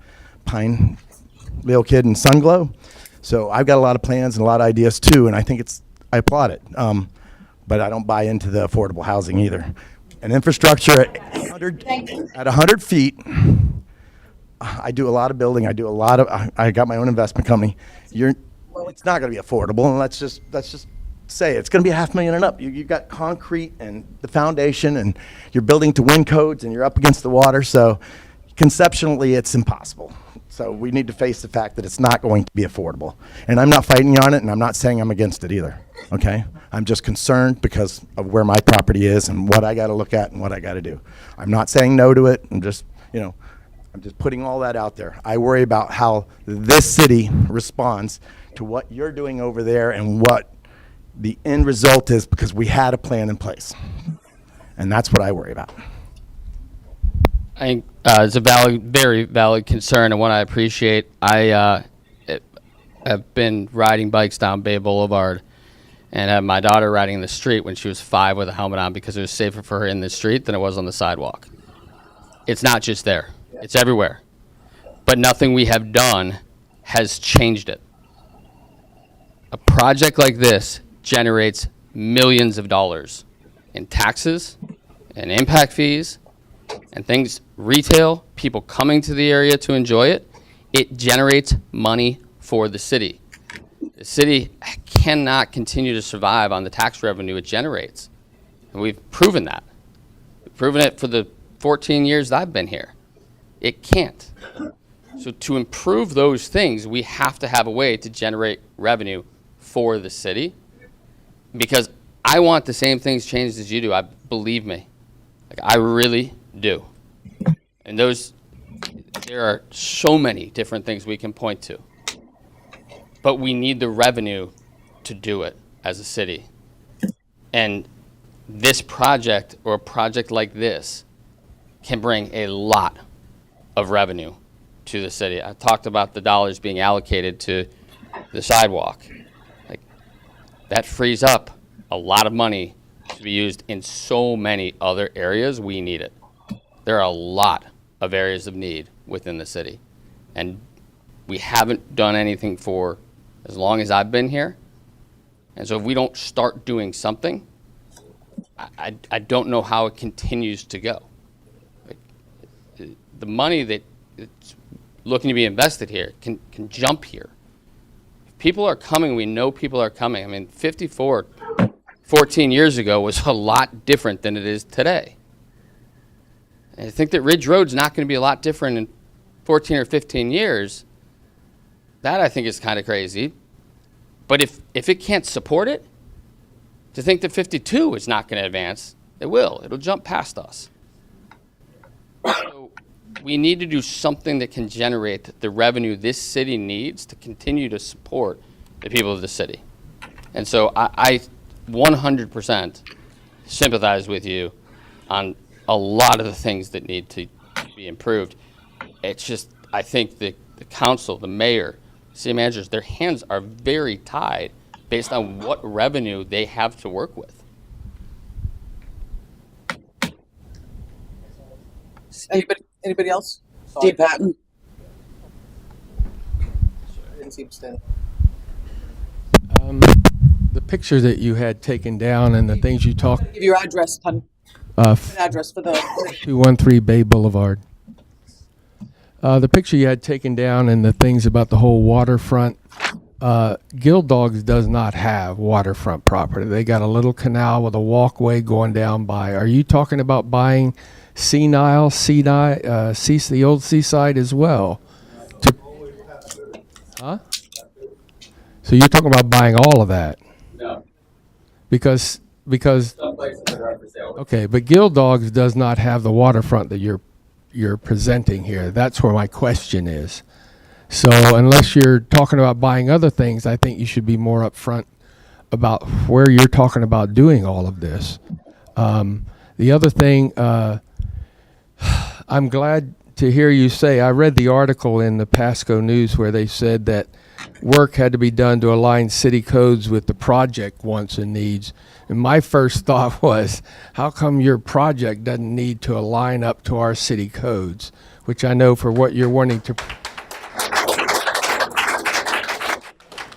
Leo Kidd and Sunglow. So I've got a lot of plans and a lot of ideas too, and I think I applaud it. But I don't buy into the affordable housing either. And infrastructure at 100 feet, I do a lot of building. I got my own investment company. It's not going to be affordable, and let's just say it's going to be $500,000 and up. You've got concrete and the foundation, and you're building to wind codes, and you're up against the water. So conceptually, it's impossible. So we need to face the fact that it's not going to be affordable. And I'm not fighting you on it, and I'm not saying I'm against it either. Okay? I'm just concerned because of where my property is and what I got to look at and what I got to do. I'm not saying no to it. I'm just putting all that out there. I worry about how this city responds to what you're doing over there and what the end result is, because we had a plan in place. And that's what I worry about. I think it's a very valid concern, and one I appreciate. I have been riding bikes down Bay Boulevard, and had my daughter riding in the street when she was 5 with a helmet on, because it was safer for her in the street than it was on the sidewalk. It's not just there. It's everywhere. But nothing we have done has changed it. A project like this generates millions of dollars in taxes and impact fees and things, retail, people coming to the area to enjoy it. It generates money for the city. The city cannot continue to survive on the tax revenue it generates. And we've proven that. We've proven it for the 14 years that I've been here. It can't. So to improve those things, we have to have a way to generate revenue for the city, because I want the same things changed as you do. Believe me. I really do. And there are so many different things we can point to. But we need the revenue to do it as a city. And this project, or a project like this, can bring a lot of revenue to the city. I talked about the dollars being allocated to the sidewalk. That frees up a lot of money to be used in so many other areas. We need it. There are a lot of areas of need within the city, and we haven't done anything for as long as I've been here. And so if we don't start doing something, I don't know how it continues to go. The money that it's looking to be invested here can jump here. If people are coming, we know people are coming. I mean, 14 years ago was a lot different than it is today. And I think that Ridge Road's not going to be a lot different in 14 or 15 years. That I think is kind of crazy. But if it can't support it, to think that 52 is not going to advance, it will. It'll jump past us. So we need to do something that can generate the revenue this city needs to continue to support the people of the city. And so I 100% sympathize with you on a lot of the things that need to be improved. It's just, I think the council, the mayor, city managers, their hands are very tied based on what revenue they have to work with. Anybody else? Steve Patton. I didn't see him stand. The picture that you had taken down and the things you talked. Give your address, honey. An address for the. 213 Bay Boulevard. The picture you had taken down and the things about the whole waterfront. Guild Dogs does not have waterfront property. They got a little canal with a walkway going down by. Are you talking about buying the old Seaside as well? Huh? So you're talking about buying all of that? No. Because Some places that are for sale. okay, but Guild Dogs does not have the waterfront that you're presenting here. That's where my question is. So unless you're talking about buying other things, I think you should be more upfront about where you're talking about doing all of this. The other thing, I'm glad to hear you say, I read the article in the Pasco News where they said that work had to be done to align city codes with the project wants and needs. And my first thought was, how come your project doesn't need to align up to our city codes? Which I know for what you're wanting to.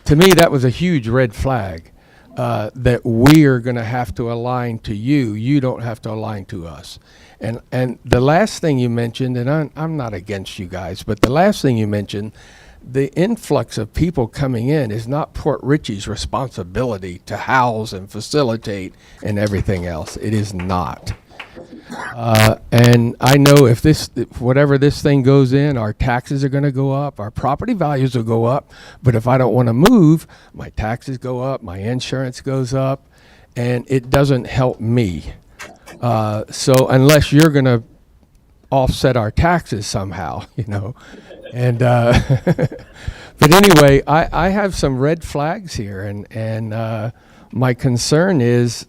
To me, that was a huge red flag, that we are going to have to align to you. You don't have to align to us. And the last thing you mentioned, and I'm not against you guys, but the last thing you mentioned, the influx of people coming in is not Port Richey's responsibility to house and facilitate and everything else. It is not. And I know if whatever this thing goes in, our taxes are going to go up, our property values will go up. But if I don't want to move, my taxes go up, my insurance goes up, and it doesn't help me. So unless you're going to offset our taxes somehow, and but anyway, I have some red flags here, and my concern is.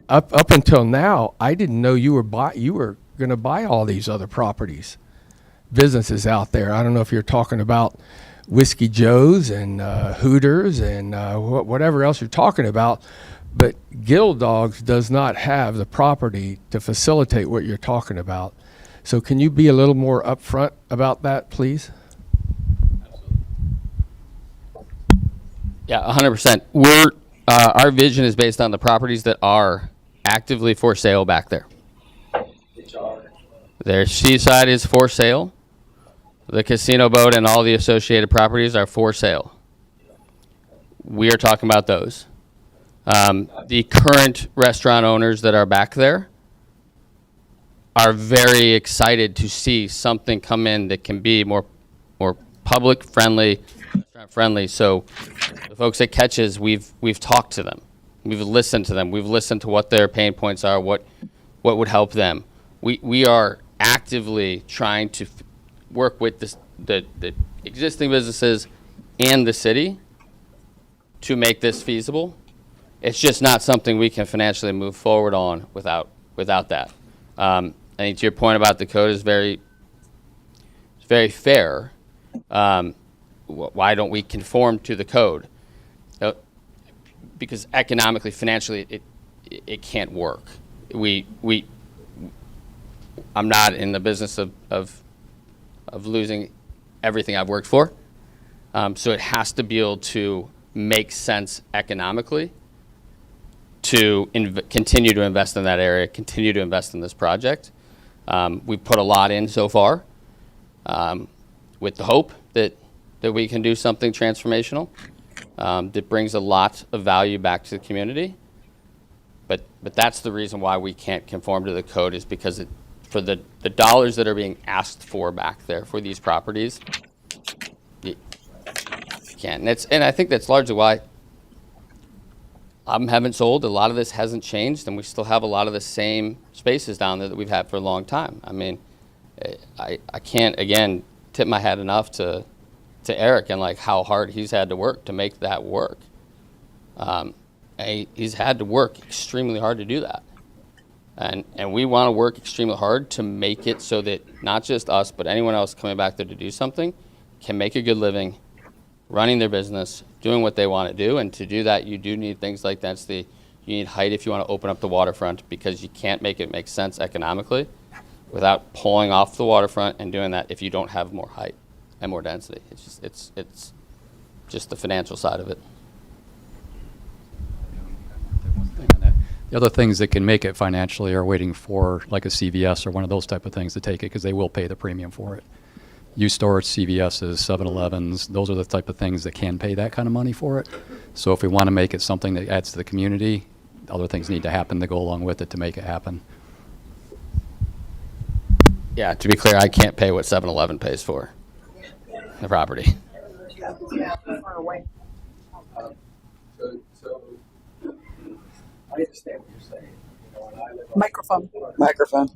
Up until now, I didn't know you were going to buy all these other properties, businesses out there. I don't know if you're talking about Whiskey Joe's and Hooters and whatever else you're talking about, but Guild Dogs does not have the property to facilitate what you're talking about. So can you be a little more upfront about that, please? Yeah, 100%. Our vision is based on the properties that are actively for sale back there. Their Seaside is for sale. The casino boat and all the associated properties are for sale. We are talking about those. The current restaurant owners that are back there are very excited to see something come in that can be more public friendly, restaurant friendly. So the folks at Catches, we've talked to them. We've listened to them. We've listened to what their pain points are, what would help them. We are actively trying to work with the existing businesses and the city to make this feasible. It's just not something we can financially move forward on without that. I think to your point about the code is very fair. Why don't we conform to the code? because economically, financially, it can't work. I'm not in the business of losing everything I've worked for. So it has to be able to make sense economically to continue to invest in that area, continue to invest in this project. We've put a lot in so far with the hope that we can do something transformational that brings a lot of value back to the community. But that's the reason why we can't conform to the code, is because for the dollars that are being asked for back there for these properties, you can't. And I think that's largely why I haven't sold. A lot of this hasn't changed, and we still have a lot of the same spaces down there that we've had for a long time. I mean, I can't, again, tip my hat enough to Eric and like how hard he's had to work to make that work. He's had to work extremely hard to do that. And we want to work extremely hard to make it so that not just us, but anyone else coming back there to do something can make a good living, running their business, doing what they want to do. And to do that, you do need things like that. You need height if you want to open up the waterfront, because you can't make it make sense economically without pulling off the waterfront and doing that if you don't have more height and more density. It's just the financial side of it. The other things that can make it financially are waiting for like a CVS or one of those type of things to take it, because they will pay the premium for it. U-Stores, CVS's, 7-Elevens, those are the type of things that can pay that kind of money for it. So if we want to make it something that adds to the community, other things need to happen to go along with it to make it happen. Yeah, to be clear, I can't pay what 7-Eleven pays for the property. I understand what you're saying. Microphone. Microphone.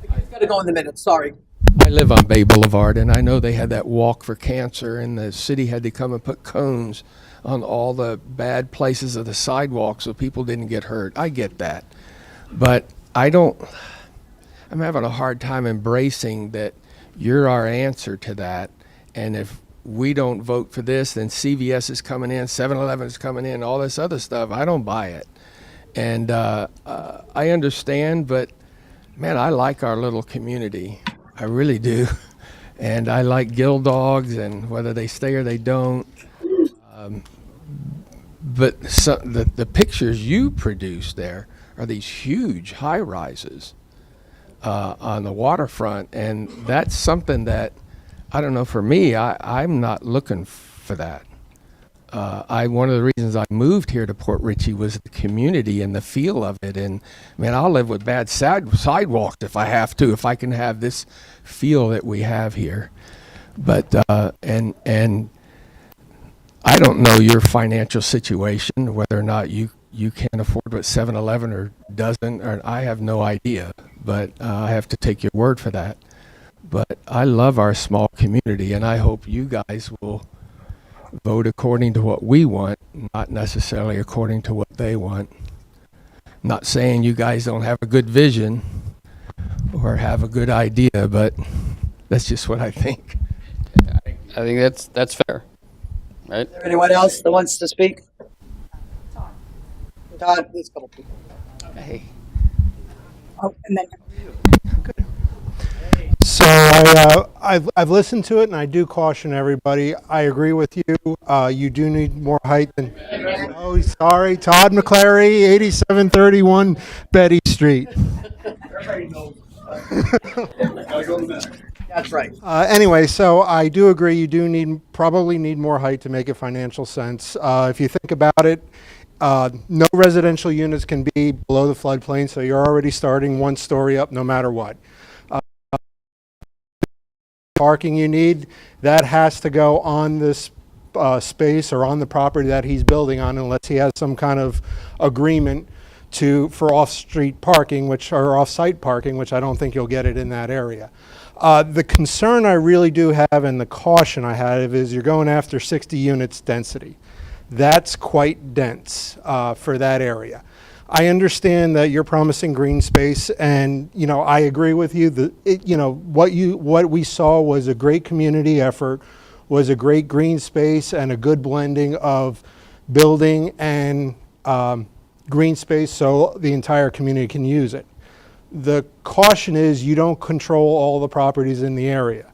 It's got to go in the minutes. Sorry. I live on Bay Boulevard, and I know they had that walk for cancer, and the city had to come and put cones on all the bad places of the sidewalk so people didn't get hurt. I get that. But I'm having a hard time embracing that you're our answer to that. And if we don't vote for this, then CVS is coming in, 7-Eleven is coming in, all this other stuff. I don't buy it. And I understand, but man, I like our little community. I really do. And I like Guild Dogs, and whether they stay or they don't. But the pictures you produce there are these huge high rises on the waterfront. And that's something that, I don't know, for me, I'm not looking for that. One of the reasons I moved here to Port Richey was the community and the feel of it. And man, I'll live with bad sidewalks if I have to, if I can have this feel that we have here. But and I don't know your financial situation, whether or not you can afford what 7-Eleven or doesn't, or I have no idea. But I have to take your word for that. But I love our small community, and I hope you guys will vote according to what we want, not necessarily according to what they want. Not saying you guys don't have a good vision or have a good idea, but that's just what I think. I think that's fair, right? Is there anyone else that wants to speak? Todd, please come up. Hey. Oh, and then So I've listened to it, and I do caution everybody. I agree with you. You do need more height than. Oh, sorry, Todd McClary, 8731 Betty Street. That's right. Anyway, so I do agree. You do probably need more height to make it financial sense. If you think about it, no residential units can be below the floodplain, so you're already starting one story up no matter what. Parking you need, that has to go on this space or on the property that he's building on, unless he has some kind of agreement for off-street parking, or off-site parking, which I don't think you'll get it in that area. The concern I really do have, and the caution I have, is you're going after 60 units density. That's quite dense for that area. I understand that you're promising green space, and I agree with you. What we saw was a great community effort, was a great green space, and a good blending of building and green space so the entire community can use it. The caution is you don't control all the properties in the area.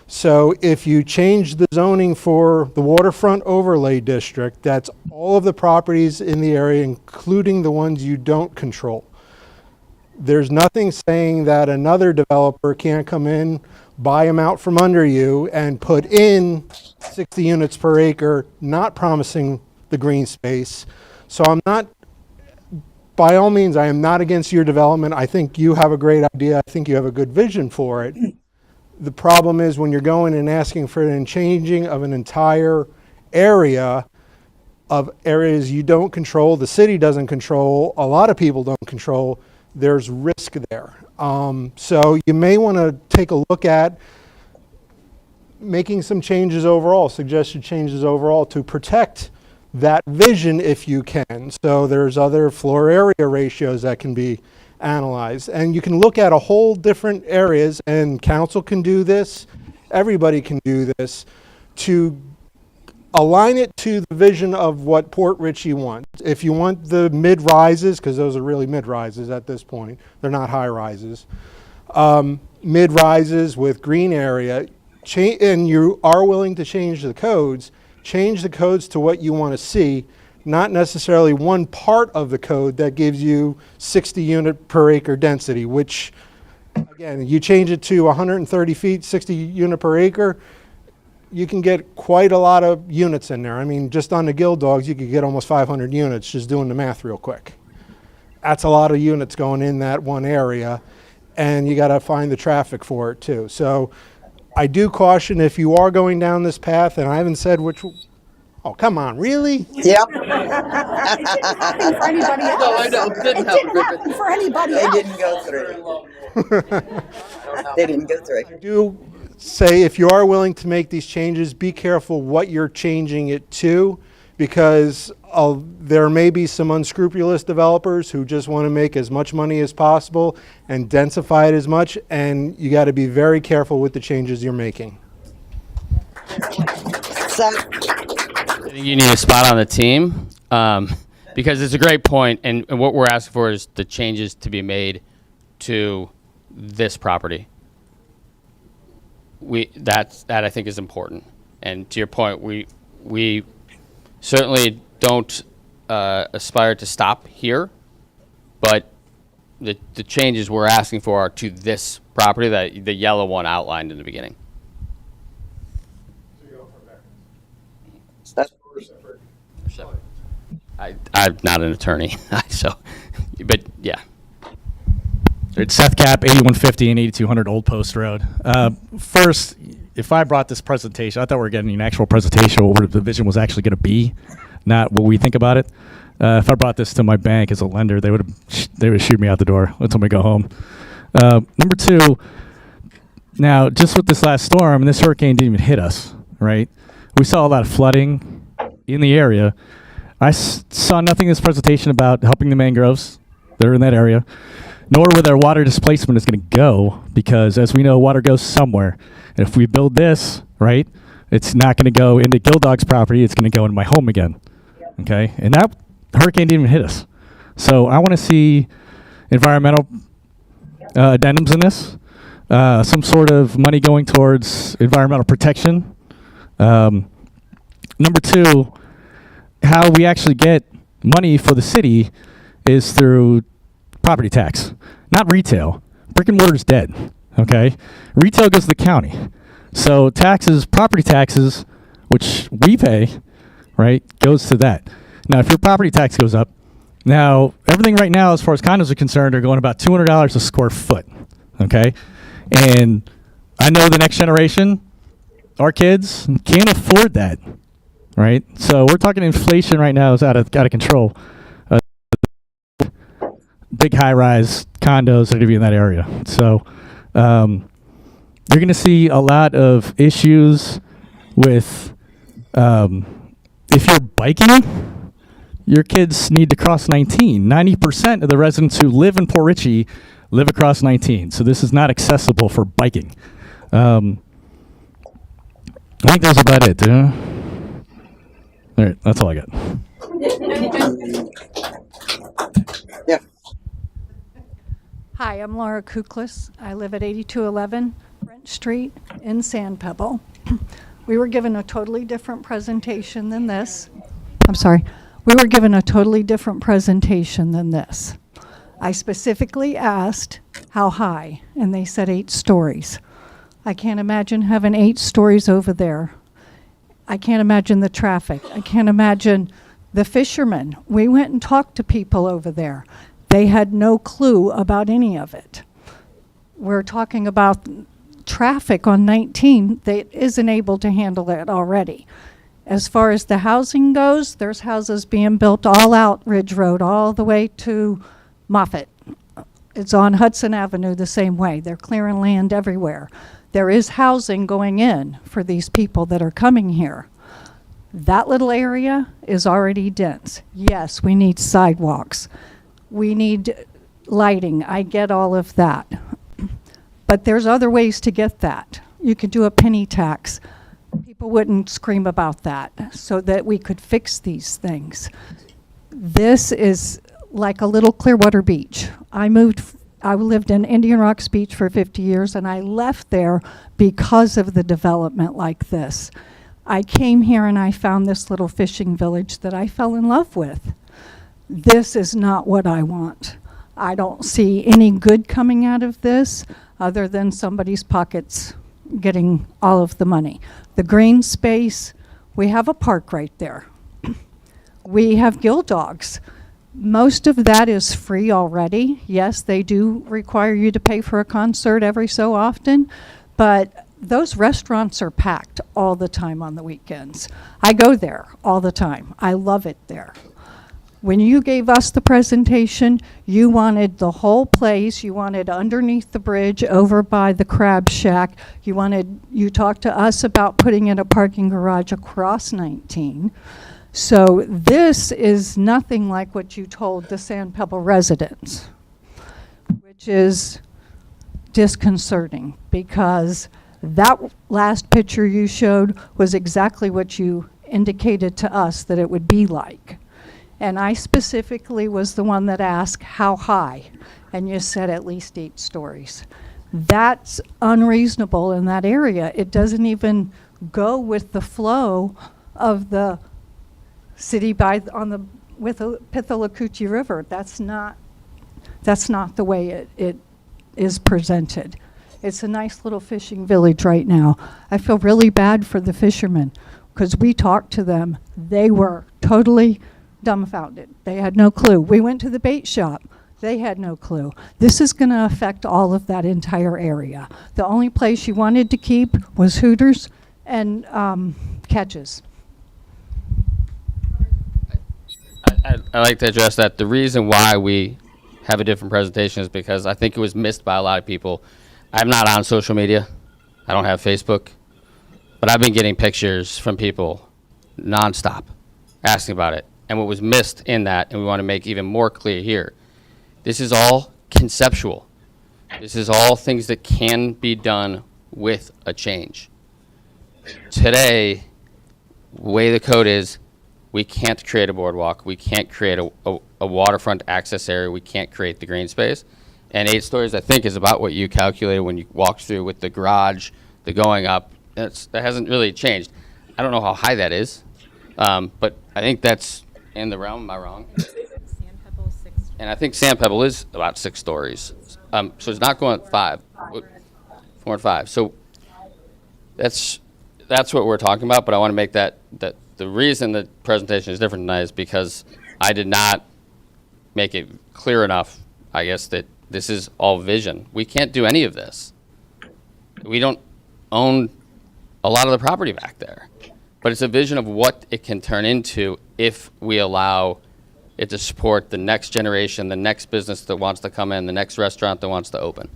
So if you change the zoning for the waterfront overlay district, that's all of the properties in the area, including the ones you don't control. There's nothing saying that another developer can't come in, buy them out from under you, and put in 60 units per acre, not promising the green space. So I'm not, by all means, I am not against your development. I think you have a great idea. I think you have a good vision for it. The problem is when you're going and asking for an changing of an entire area of areas you don't control, the city doesn't control, a lot of people don't control, there's risk there. So you may want to take a look at making some changes overall, suggested changes overall to protect that vision if you can. So there's other floor area ratios that can be analyzed. And you can look at a whole different areas, and council can do this, everybody can do this, to align it to the vision of what Port Richey wants. If you want the mid-rises, because those are really mid-rises at this point, they're not high-rises, mid-rises with green area, and you are willing to change the codes to what you want to see, not necessarily one part of the code that gives you 60 unit per acre density, which, again, you change it to 130 feet, 60 unit per acre, you can get quite a lot of units in there. I mean, just on the Gill Dogs, you could get almost 500 units, just doing the math real quick. That's a lot of units going in that one area, and you got to find the traffic for it too. So I do caution, if you are going down this path, and I haven't said which. Oh, come on, really? Yep. It didn't happen for anybody else. No, I know, it didn't happen for anybody They else. didn't go through. They didn't go through. I do say if you are willing to make these changes, be careful what you're changing it to, because there may be some unscrupulous developers who just want to make as much money as possible and densify it as much, and you got to be very careful with the changes you're making. So, I think you need a spot on the team because it's a great point, and what we're asking for is the changes to be made to this property. That I think is important, and to your point, we certainly don't aspire to stop here, but the changes we're asking for are to this property, that the yellow one outlined in the beginning. I'm not an attorney, so, but yeah. It's Seth Cap, 8150 and 8200 Old Post Road. First, if I brought this presentation, I thought we were getting an actual presentation of what the vision was actually going to be, not what we think about it. If I brought this to my bank as a lender, they would shoot me out the door. Let me go home. Number two, now just with this last storm, and this hurricane didn't even hit us, right? We saw a lot of flooding in the area. I saw nothing in this presentation about helping the mangroves that are in that area, nor where their water displacement is going to go, because as we know, water goes somewhere. And if we build this, right, it's not going to go into Gill Dog's property, it's going to go into my home again. Okay? And that hurricane didn't even hit us. So I want to see environmental addendums in this, some sort of money going towards environmental protection. Number two, how we actually get money for the city is through property tax, not retail. Brick and mortar is dead, okay? Retail goes to the county. So taxes, property taxes, which we pay, right, goes to that. Now, if your property tax goes up, now, everything right now, as far as condos are concerned, are going about $200 a square foot, okay? And I know the next generation, our kids, can't afford that, right? So we're talking inflation right now is out of control. Big high-rise condos are going to be in that area. So you're going to see a lot of issues with if you're biking, your kids need to cross 19. 90% of the residents who live in Port Richey live across 19. So this is not accessible for biking. I think that's about it. All right, that's all I got. Yeah. Hi, I'm Laura Kuklis. I live at 8211 Brent Street in Sand Pebble. We were given a totally different presentation than this. I'm sorry. We were given a totally different presentation than this. I specifically asked how high, and they said 8 stories. I can't imagine having 8 stories over there. I can't imagine the traffic. I can't imagine the fishermen. We went and talked to people over there. They had no clue about any of it. We're talking about traffic on 19 that isn't able to handle it already. As far as the housing goes, there's houses being built all out Ridge Road, all the way to Moffett. It's on Hudson Avenue the same way. They're clearing land everywhere. There is housing going in for these people that are coming here. That little area is already dense. Yes, we need sidewalks. We need lighting. I get all of that. But there's other ways to get that. You could do a penny tax. People wouldn't scream about that, so that we could fix these things. This is like a little Clearwater Beach. I lived in Indian Rocks Beach for 50 years, and I left there because of the development like this. I came here and I found this little fishing village that I fell in love with. This is not what I want. I don't see any good coming out of this other than somebody's pockets getting all of the money. The green space, we have a park right there. We have Gill Dogs. Most of that is free already. Yes, they do require you to pay for a concert every so often, but those restaurants are packed all the time on the weekends. I go there all the time. I love it there. When you gave us the presentation, you wanted the whole place. You wanted underneath the bridge over by the Crab Shack. You talked to us about putting in a parking garage across 19. So this is nothing like what you told the Sand Pebble residents, which is disconcerting, because that last picture you showed was exactly what you indicated to us that it would be like. And I specifically was the one that asked how high, and you said at least 8 stories. That's unreasonable in that area. It doesn't even go with the flow of the city with the Pithalakoochee River. That's not the way it is presented. It's a nice little fishing village right now. I feel really bad for the fishermen, because we talked to them. They were totally dumbfounded. They had no clue. We went to the bait shop. They had no clue. This is going to affect all of that entire area. The only place you wanted to keep was Hooters and Catches. I'd like to address that. The reason why we have a different presentation is because I think it was missed by a lot of people. I'm not on social media. I don't have Facebook. But I've been getting pictures from people nonstop asking about it. And what was missed in that, and we want to make even more clear here, this is all conceptual. This is all things that can be done with a change. Today, the way the code is, we can't create a boardwalk. We can't create a waterfront access area. We can't create the green space. And 8 stories, I think, is about what you calculated when you walked through with the garage, the going up. That hasn't really changed. I don't know how high that is, but I think that's in the realm. Am I wrong? And I think Sand Pebble is about 6 stories. So it's not going 5, 4 and 5. So that's what we're talking about. But I want to make that the reason the presentation is different tonight is because I did not make it clear enough, I guess, that this is all vision. We can't do any of this. We don't own a lot of the property back there. But it's a vision of what it can turn into if we allow it to support the next generation, the next business that wants to come in, the next restaurant that wants to open.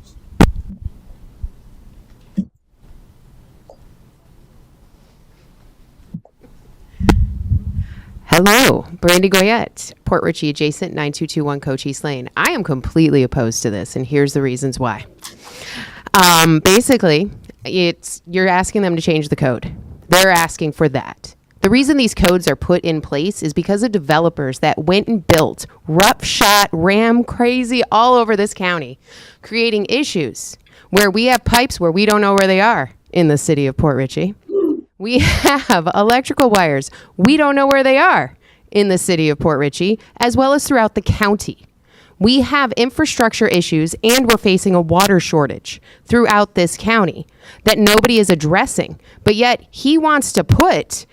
Hello, Brandy Goyette, Port Richey adjacent, 9221 Cochise Lane. I am completely opposed to this, and here's the reasons why. Basically, you're asking them to change the code. They're asking for that. The reason these codes are put in place is because of developers that went and built roughshod, ram crazy all over this county, creating issues where we have pipes where we don't know where they are in the city of Port Richey. We have electrical wires. We don't know where they are in the city of Port Richey, as well as throughout the county. We have infrastructure issues and we're facing a water shortage throughout this county that nobody is addressing. But yet he wants to put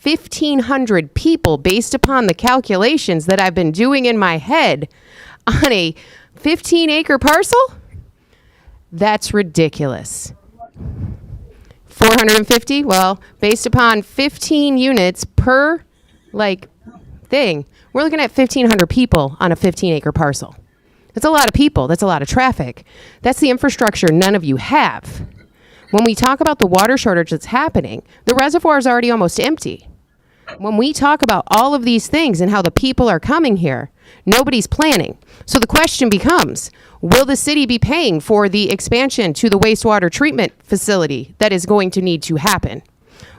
1,500 people, based upon the calculations that I've been doing in my head, on a 15-acre parcel? That's ridiculous. 450? Well, based upon 15 units per thing, we're looking at 1,500 people on a 15-acre parcel. That's a lot of people. That's a lot of traffic. That's the infrastructure none of you have. When we talk about the water shortage that's happening, the reservoir is already almost empty. When we talk about all of these things and how the people are coming here, nobody's planning. So the question becomes, will the city be paying for the expansion to the wastewater treatment facility that is going to need to happen?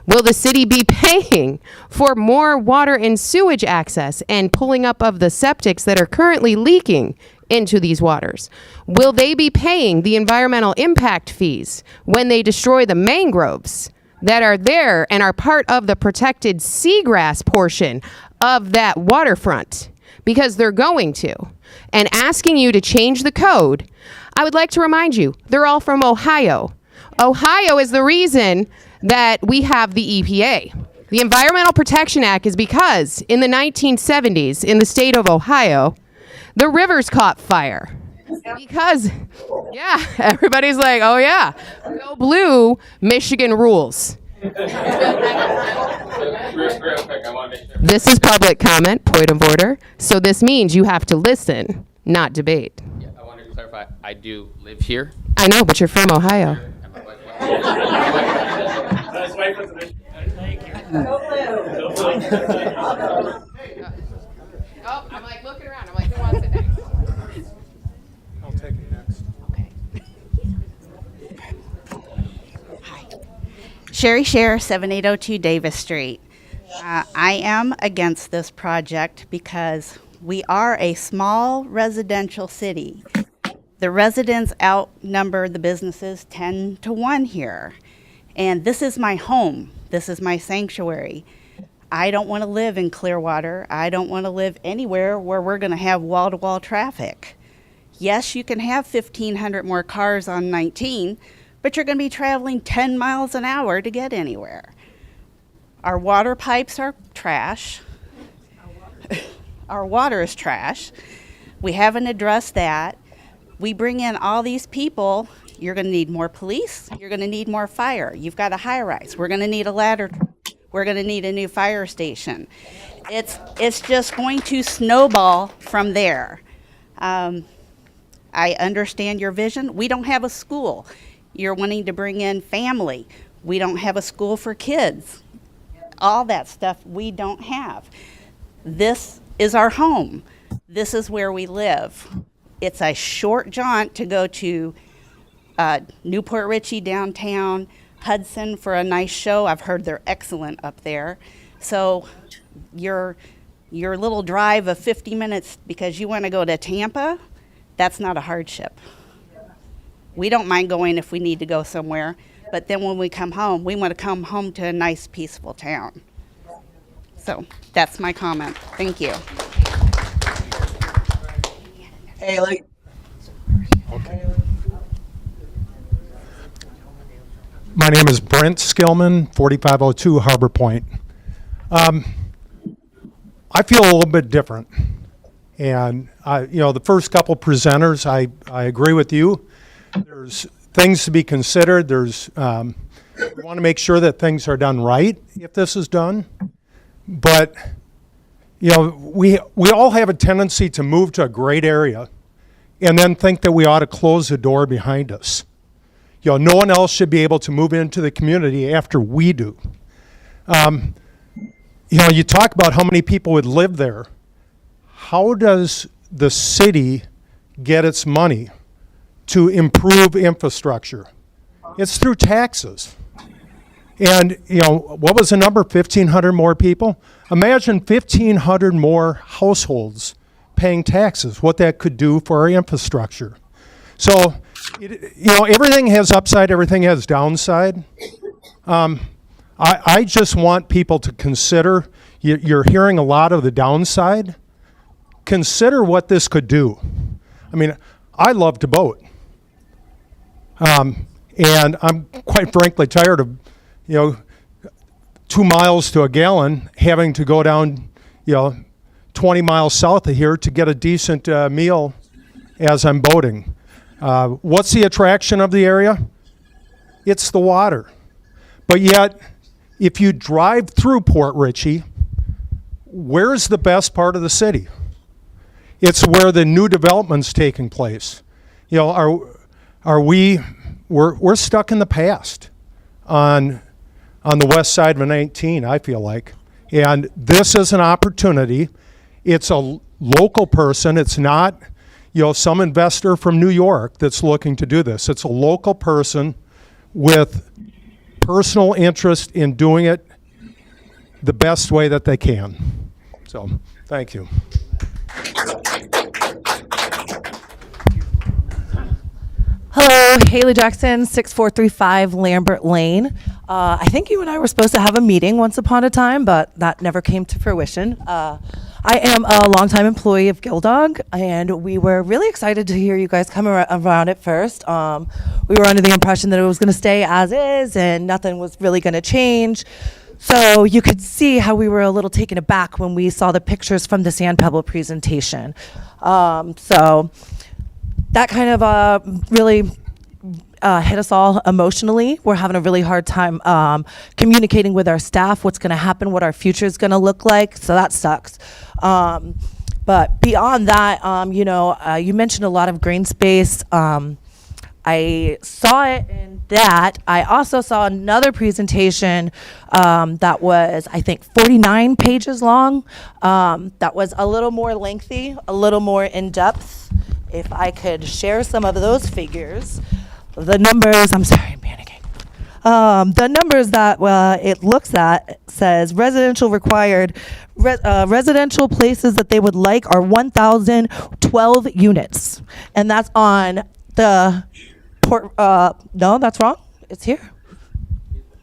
Will the city be paying for more water and sewage access and pulling up of the septics that are currently leaking into these waters? Will they be paying the environmental impact fees when they destroy the mangroves that are there and are part of the protected seagrass portion of that waterfront? Because they're going to. And asking you to change the code, I would like to remind you, they're all from Ohio. Ohio is the reason that we have the EPA. The Environmental Protection Act is because in the 1970s in the state of Ohio, the rivers caught fire. Because, yeah, everybody's like, oh yeah, go blue, Michigan rules. This is public comment, point of order. So this means you have to listen, not debate. Yeah, I wanted to clarify. I do live here. I know, but you're from Ohio. Oh, I'm like looking around. I'm like, who wants it next? I'll take it next. Sherry Scher, 7802 Davis Street. I am against this project because we are a small residential city. The residents outnumber the businesses 10-1 here. And this is my home. This is my sanctuary. I don't want to live in Clearwater. I don't want to live anywhere where we're going to have wall-to-wall traffic. Yes, you can have 1,500 more cars on 19, but you're going to be traveling 10 miles an hour to get anywhere. Our water pipes are trash. Our water is trash. We haven't addressed that. We bring in all these people. You're going to need more police. You're going to need more fire. You've got a high rise. We're going to need a ladder. We're going to need a new fire station. It's just going to snowball from there. I understand your vision. We don't have a school. You're wanting to bring in family. We don't have a school for kids. All that stuff we don't have. This is our home. This is where we live. It's a short jaunt to go to Newport Richey downtown, Hudson for a nice show. I've heard they're excellent up there. So your little drive of 50 minutes because you want to go to Tampa, that's not a hardship. We don't mind going if we need to go somewhere, but then when we come home, we want to come home to a nice, peaceful town. So that's my comment. Thank you. Haley. Okay. My name is Brent Skillman, 4502 Harbor Point. I feel a little bit different. And, the first couple presenters, I agree with you. There's things to be considered. We want to make sure that things are done right if this is done. But, we all have a tendency to move to a great area and then think that we ought to close the door behind us. No one else should be able to move into the community after we do. You talk about how many people would live there. How does the city get its money to improve infrastructure? It's through taxes. And, you know, what was the number? 1,500 more people? Imagine 1,500 more households paying taxes, what that could do for our infrastructure. So, you know, everything has upside, everything has downside. I just want people to consider, you're hearing a lot of the downside. Consider what this could do. I mean, I love to boat. And I'm quite frankly tired of, you know, 2 miles to a gallon having to go down, you know, 20 miles south of here to get a decent meal as I'm boating. What's the attraction of the area? It's the water. But yet, if you drive through Port Richey, where's the best part of the city? It's where the new development's taking place. You know, we're stuck in the past on the west side of 19, I feel like. And this is an opportunity. It's a local person. It's not, you know, some investor from New York that's looking to do this. It's a local person with personal interest in doing it the best way that they can. So, thank you. Hello, Haley Jackson, 6435 Lambert Lane. I think you and I were supposed to have a meeting once upon a time, but that never came to fruition. I am a longtime employee of Gildog, and we were really excited to hear you guys come around at first. We were under the impression that it was going to stay as is and nothing was really going to change. So you could see how we were a little taken aback when we saw the pictures from the Sand Pebble presentation. So that kind of really hit us all emotionally. We're having a really hard time communicating with our staff what's going to happen, what our future is going to look like. So that sucks. But beyond that, you know, you mentioned a lot of green space. I saw it in that. I also saw another presentation that was, I think, 49 pages long. That was a little more lengthy, a little more in-depth. If I could share some of those figures. The numbers, I'm sorry, I'm panicking. The numbers that it looks at says residential required, residential places that they would like are 1,012 units. And that's on the port, no, that's wrong. It's here.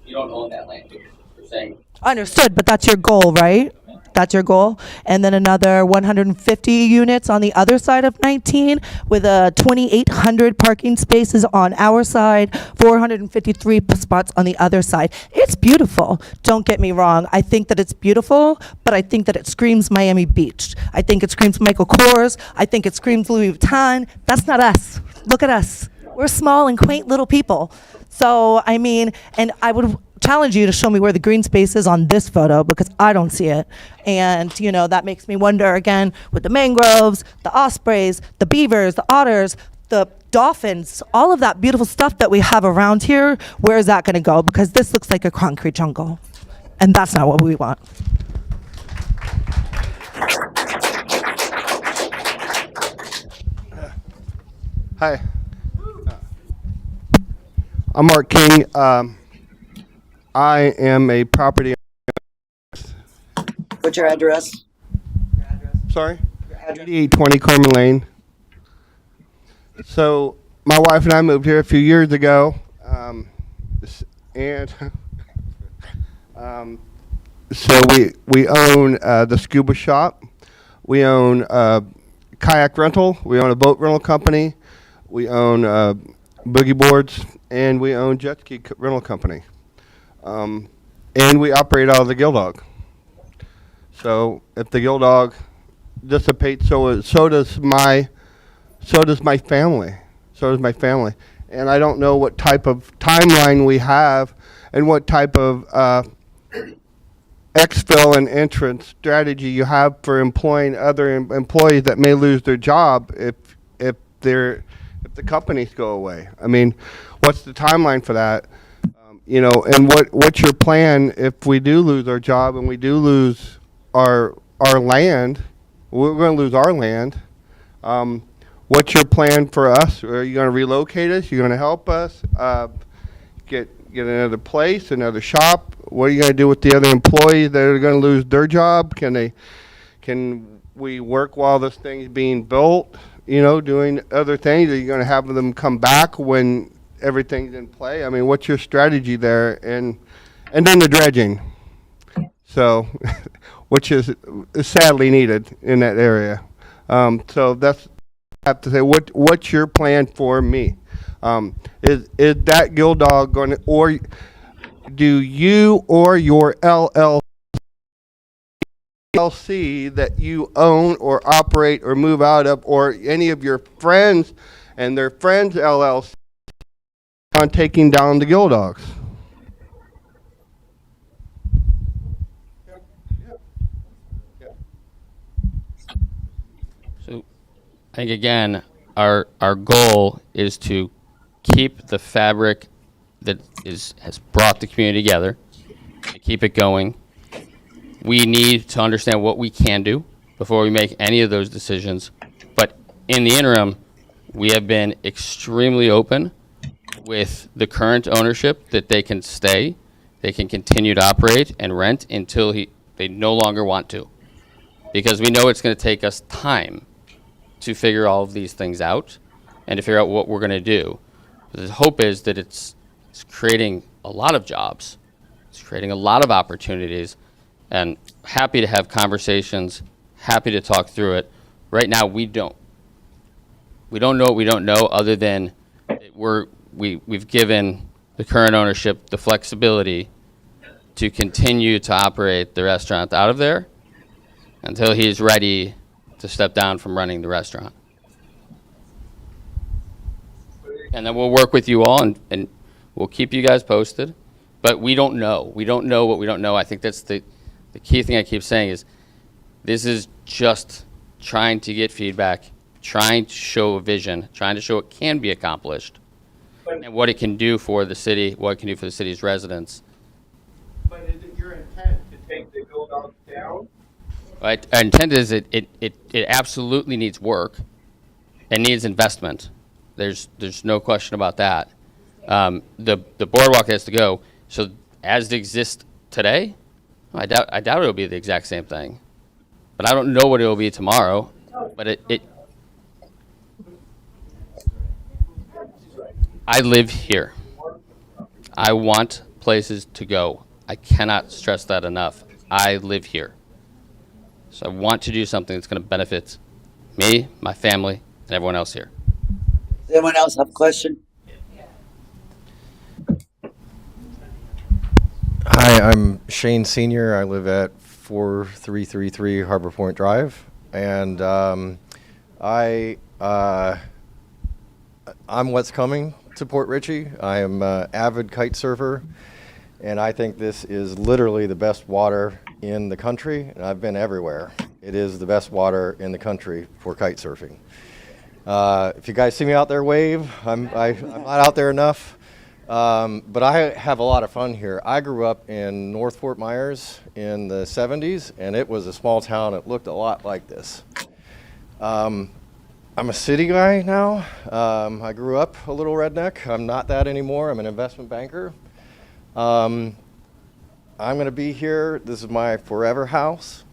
You don't own that land. You're saying. Understood, but that's your goal, right? That's your goal. And then another 150 units on the other side of 19 with 2,800 parking spaces on our side, 453 spots on the other side. It's beautiful. Don't get me wrong. I think that it's beautiful, but I think that it screams Miami Beach. I think it screams Michael Kors. I think it screams Louis Vuitton. That's not us. Look at us. We're small and quaint little people. So, I mean, and I would challenge you to show me where the green space is on this photo because I don't see it. And, you know, that makes me wonder again with the mangroves, the ospreys, the beavers, the otters, the dolphins, all of that beautiful stuff that we have around here, where is that going to go? Because this looks like a concrete jungle. And that's not what we want. Hi. I'm Mark King. I am a property. What's your address? Sorry? 8820 Corman Lane. So my wife and I moved here a few years ago, and so we own the scuba shop. We own kayak rental. We own a boat rental company. We own boogie boards, and we own jet ski rental company. And we operate out of the Gildog. So if the Gildog dissipates, so does my family. So does my family. And I don't know what type of timeline we have and what type of exfil and entrance strategy you have for employing other employees that may lose their job if the companies go away. I mean, what's the timeline for that? You know, and what's your plan if we do lose our job and we do lose our land? We're going to lose our land. What's your plan for us? Are you going to relocate us? You're going to help us get get another place, another shop? What are you going to do with the other employees that are going to lose their job? Can we work while this thing's being built? You know, doing other things? Are you going to have them come back when everything's in play? I mean, what's your strategy there? And then the dredging. So, which is sadly needed in that area. So that's, I have to say, what's your plan for me? Is that Gill Dog going to, or do you or your LLC that you own or operate or move out of, or any of your friends and their friends LLC on taking down the Gill Dogs? So I think, again, our goal is to keep the fabric that has brought the community together, to keep it going. We need to understand what we can do before we make any of those decisions. But in the interim, we have been extremely open with the current ownership that they can stay, they can continue to operate and rent until they no longer want to. Because we know it's going to take us time to figure all of these things out and to figure out what we're going to do. The hope is that it's creating a lot of jobs, it's creating a lot of opportunities, and happy to have conversations, happy to talk through it. Right now, we don't know what we don't know, other than we've given the current ownership the flexibility to continue to operate the restaurant out of there until he's ready to step down from running the restaurant. And then we'll work with you all, and we'll keep you guys posted. But we don't know. We don't know what we don't know. I think that's the key thing I keep saying is this is just trying to get feedback, trying to show a vision, trying to show what can be accomplished, and what it can do for the city, what it can do for the city's residents. But is it your intent to take the Gill Dogs down? Our intent is it absolutely needs work and needs investment. There's no question about that. The boardwalk has to go. So as it exists today, I doubt it'll be the exact same thing. But I don't know what it will be tomorrow. But I live here. I want places to go. I cannot stress that enough. I live here. So I want to do something that's going to benefit me, my family, and everyone else here. Does anyone else have a question? Hi, I'm Shane Senior. I live at 4333 Harbor Point Drive, and I'm what's coming to Port Richey. I am an avid kite surfer, and I think this is literally the best water in the country, and I've been everywhere. It is the best water in the country for kite surfing. If you guys see me out there, wave. I'm not out there enough. But I have a lot of fun here. I grew up in North Fort Myers in the 70s, and it was a small town. It looked a lot like this. I'm a city guy now. I grew up a little redneck. I'm not that anymore. I'm an investment banker. I'm going to be here. This is my forever house.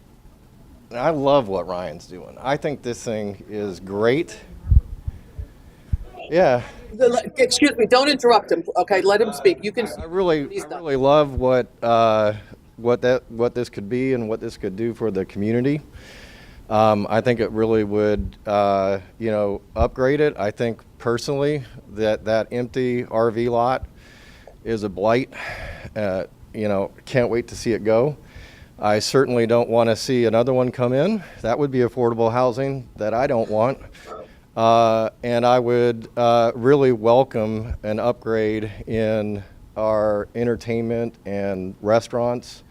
And I love what Ryan's doing. I think this thing is great. Yeah. Excuse me, don't interrupt him. Okay, let him speak. You can. I really love what this could be and what this could do for the community. I think it really would, upgrade it. I think personally that empty RV lot is a blight. Can't wait to see it go. I certainly don't want to see another one come in. That would be affordable housing that I don't want. And I would really welcome an upgrade in our entertainment and restaurants.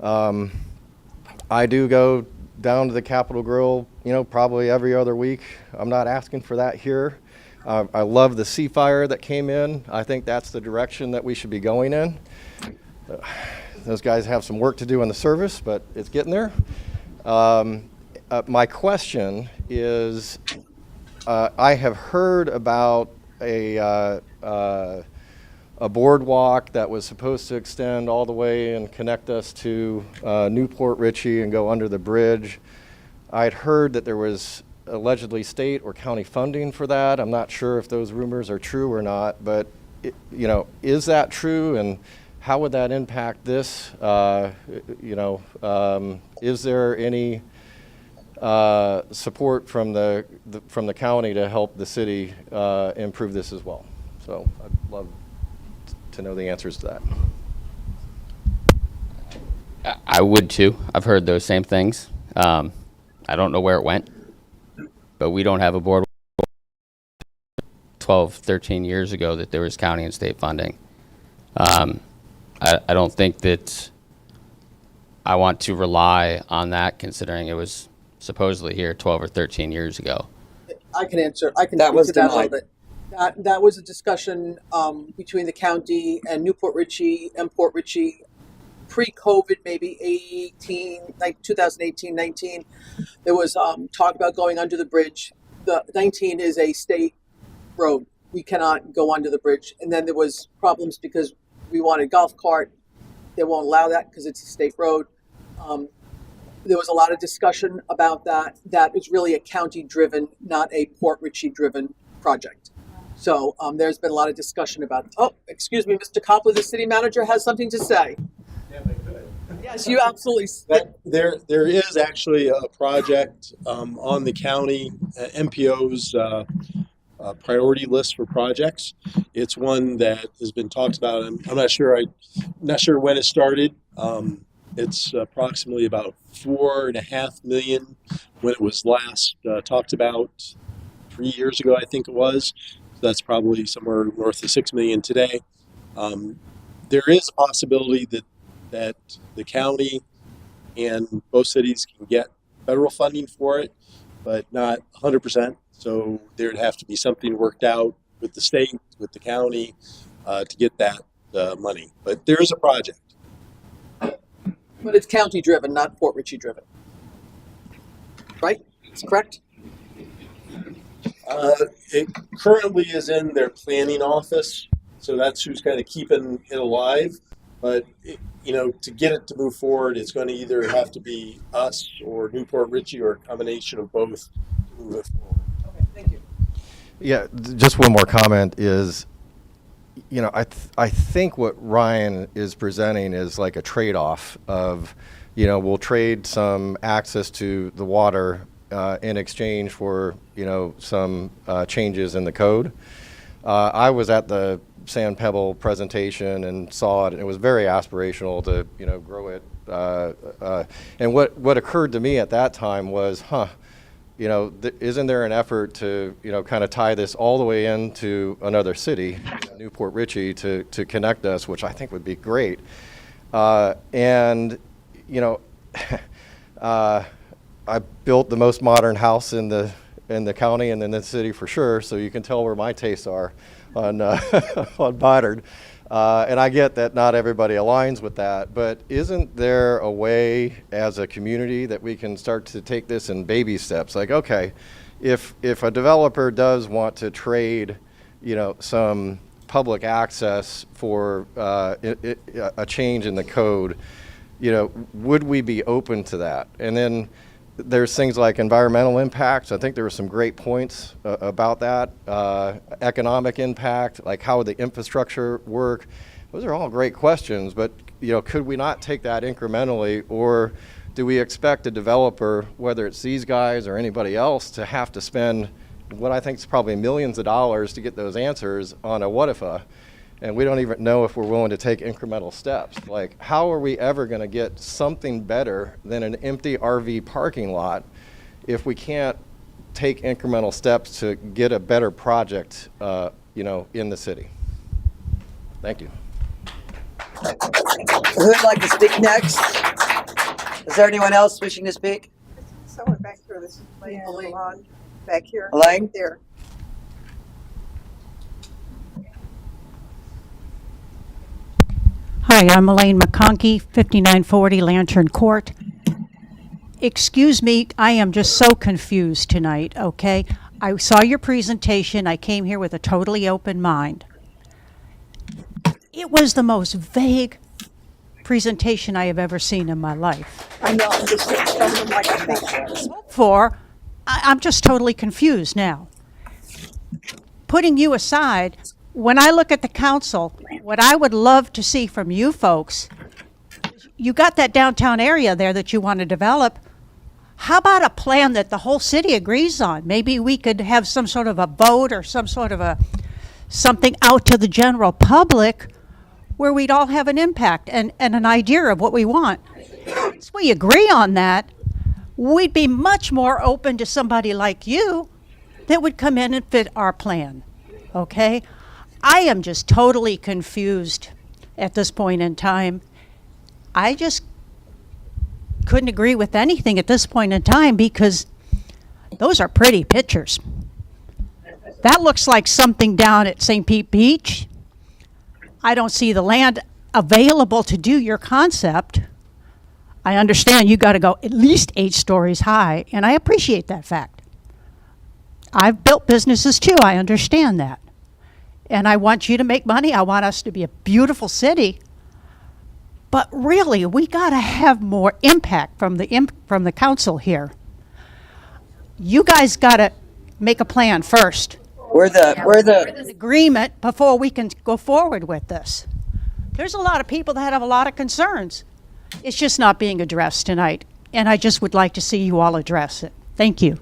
I do go down to the Capitol Grill, probably every other week. I'm not asking for that here. I love the Seafire that came in. I think that's the direction that we should be going in. Those guys have some work to do in the service, but it's getting there. My question is, I have heard about a a boardwalk that was supposed to extend all the way and connect us to Newport Richey and go under the bridge. I'd heard that there was allegedly state or county funding for that. I'm not sure if those rumors are true or not, but is that true, and how would that impact this? Is there any support from the county to help the city improve this as well? So I'd love to know the answers to that. I would too. I've heard those same things. I don't know where it went, but we don't have a board 12, 13 years ago that there was county and state funding. I don't think that I want to rely on that, considering it was supposedly here 12 or 13 years ago. I can answer. I can That speak was to that a denied. little bit. That was a discussion between the county and Newport Richey and Port Richey pre-COVID, maybe 2018, 19. There was talk about going under the bridge. The 19 is a state road. We cannot go under the bridge. And then there was problems because we wanted golf cart. They won't allow that because it's a state road. There was a lot of discussion about that. That is really a county-driven, not a Port Richey-driven project. So there's been a lot of discussion about, excuse me, Mr. Coppola, the city manager has something to say. Yes, you absolutely. There is actually a project on the county MPO's priority list for projects. It's one that has been talked about. I'm not sure. Not sure when it started. It's approximately about $4.5 million when it was last talked about 3 years ago, I think it was. So that's probably somewhere north of $6 million today. There is a possibility that the county and both cities can get federal funding for it, but not 100%. So there'd have to be something worked out with the state, with the county, to get that money. But there is a project. But it's county-driven, not Port Richey-driven. Right? That's correct? It currently is in their planning office, so that's who's kind of keeping it alive. But to get it to move forward, it's going to either have to be us or Newport Richey or a combination of both to move it forward. Okay, thank you. Yeah, just one more comment is, I think what Ryan is presenting is like a trade-off of, we'll trade some access to the water in exchange for, some changes in the code. I was at the Sand Pebble presentation and saw it, and it was very aspirational to, grow it. And what occurred to me at that time was, isn't there an effort to, kind of tie this all the way into another city, Newport Richey, to connect us, which I think would be great. I built the most modern house in the county and in the city for sure, so you can tell where my tastes are on on modern. And I get that not everybody aligns with that, but isn't there a way as a community that we can start to take this in baby steps? Like, okay, if a developer does want to trade, some public access for a change in the code, would we be open to that? And then there's things like environmental impacts. I think there were some great points about that. Economic impact, like how would the infrastructure work? Those are all great questions, but could we not take that incrementally, or do we expect a developer, whether it's these guys or anybody else, to have to spend what I think is probably millions of dollars to get those answers on a what-if-a? And we don't even know if we're willing to take incremental steps. Like, how are we ever going to get something better than an empty RV parking lot if we can't take incremental steps to get a better project, in the city? Thank you. Who would like to speak next? Is there anyone else wishing to speak? Someone back here, this is Elaine. Back here. Elaine? There. Hi, I'm Elaine McConkey, 5940 Lantern Court. Excuse me, I am just so confused tonight, okay? I saw your presentation. I came here with a totally open mind. It was the most vague presentation I have ever seen in my life. I know, I'm just something like I think. I'm just totally confused now. Putting you aside, when I look at the council, what I would love to see from you folks, you got that downtown area there that you want to develop. How about a plan that the whole city agrees on? Maybe we could have some sort of a vote or some sort of something out to the general public where we'd all have an impact and an idea of what we want. Once we agree on that, we'd be much more open to somebody like you that would come in and fit our plan, okay? I am just totally confused at this point in time. I just couldn't agree with anything at this point in time because those are pretty pictures. That looks like something down at St. Pete Beach. I don't see the land available to do your concept. I understand you got to go at least 8 stories high, and I appreciate that fact. I've built businesses too, I understand that. And I want you to make money. I want us to be a beautiful city. But really, we got to have more impact from the council here. You guys got to make a plan first. We're the Agreement before we can go forward with this. There's a lot of people that have a lot of concerns. It's just not being addressed tonight, and I just would like to see you all address it. Thank you.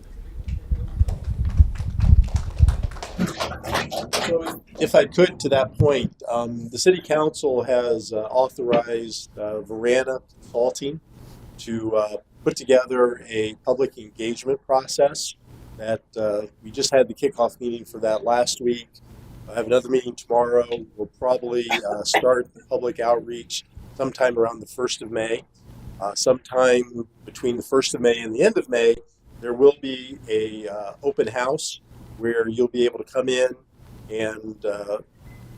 So if I could, to that point, the city council has authorized Verana Consulting to put together a public engagement process that we just had the kickoff meeting for that last week. I have another meeting tomorrow. We'll probably start the public outreach sometime around the 1st of May. Sometime between the 1st of May and the end of May, there will be a open house where you'll be able to come in and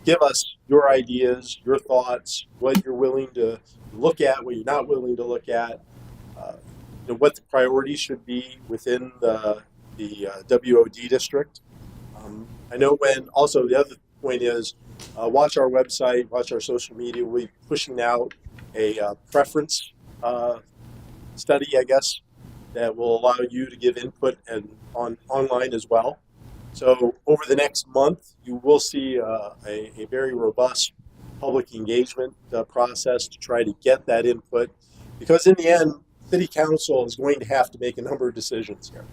give us your ideas, your thoughts, what you're willing to look at, what you're not willing to look at, what the priorities should be within the WOD district. I know also the other point is watch our website, watch our social media. We'll be pushing out a preference study, I guess, that will allow you to give input and online as well. So over the next month, you will see a very robust public engagement process to try to get that input, because in the end, City Council is going to have to make a number of decisions here.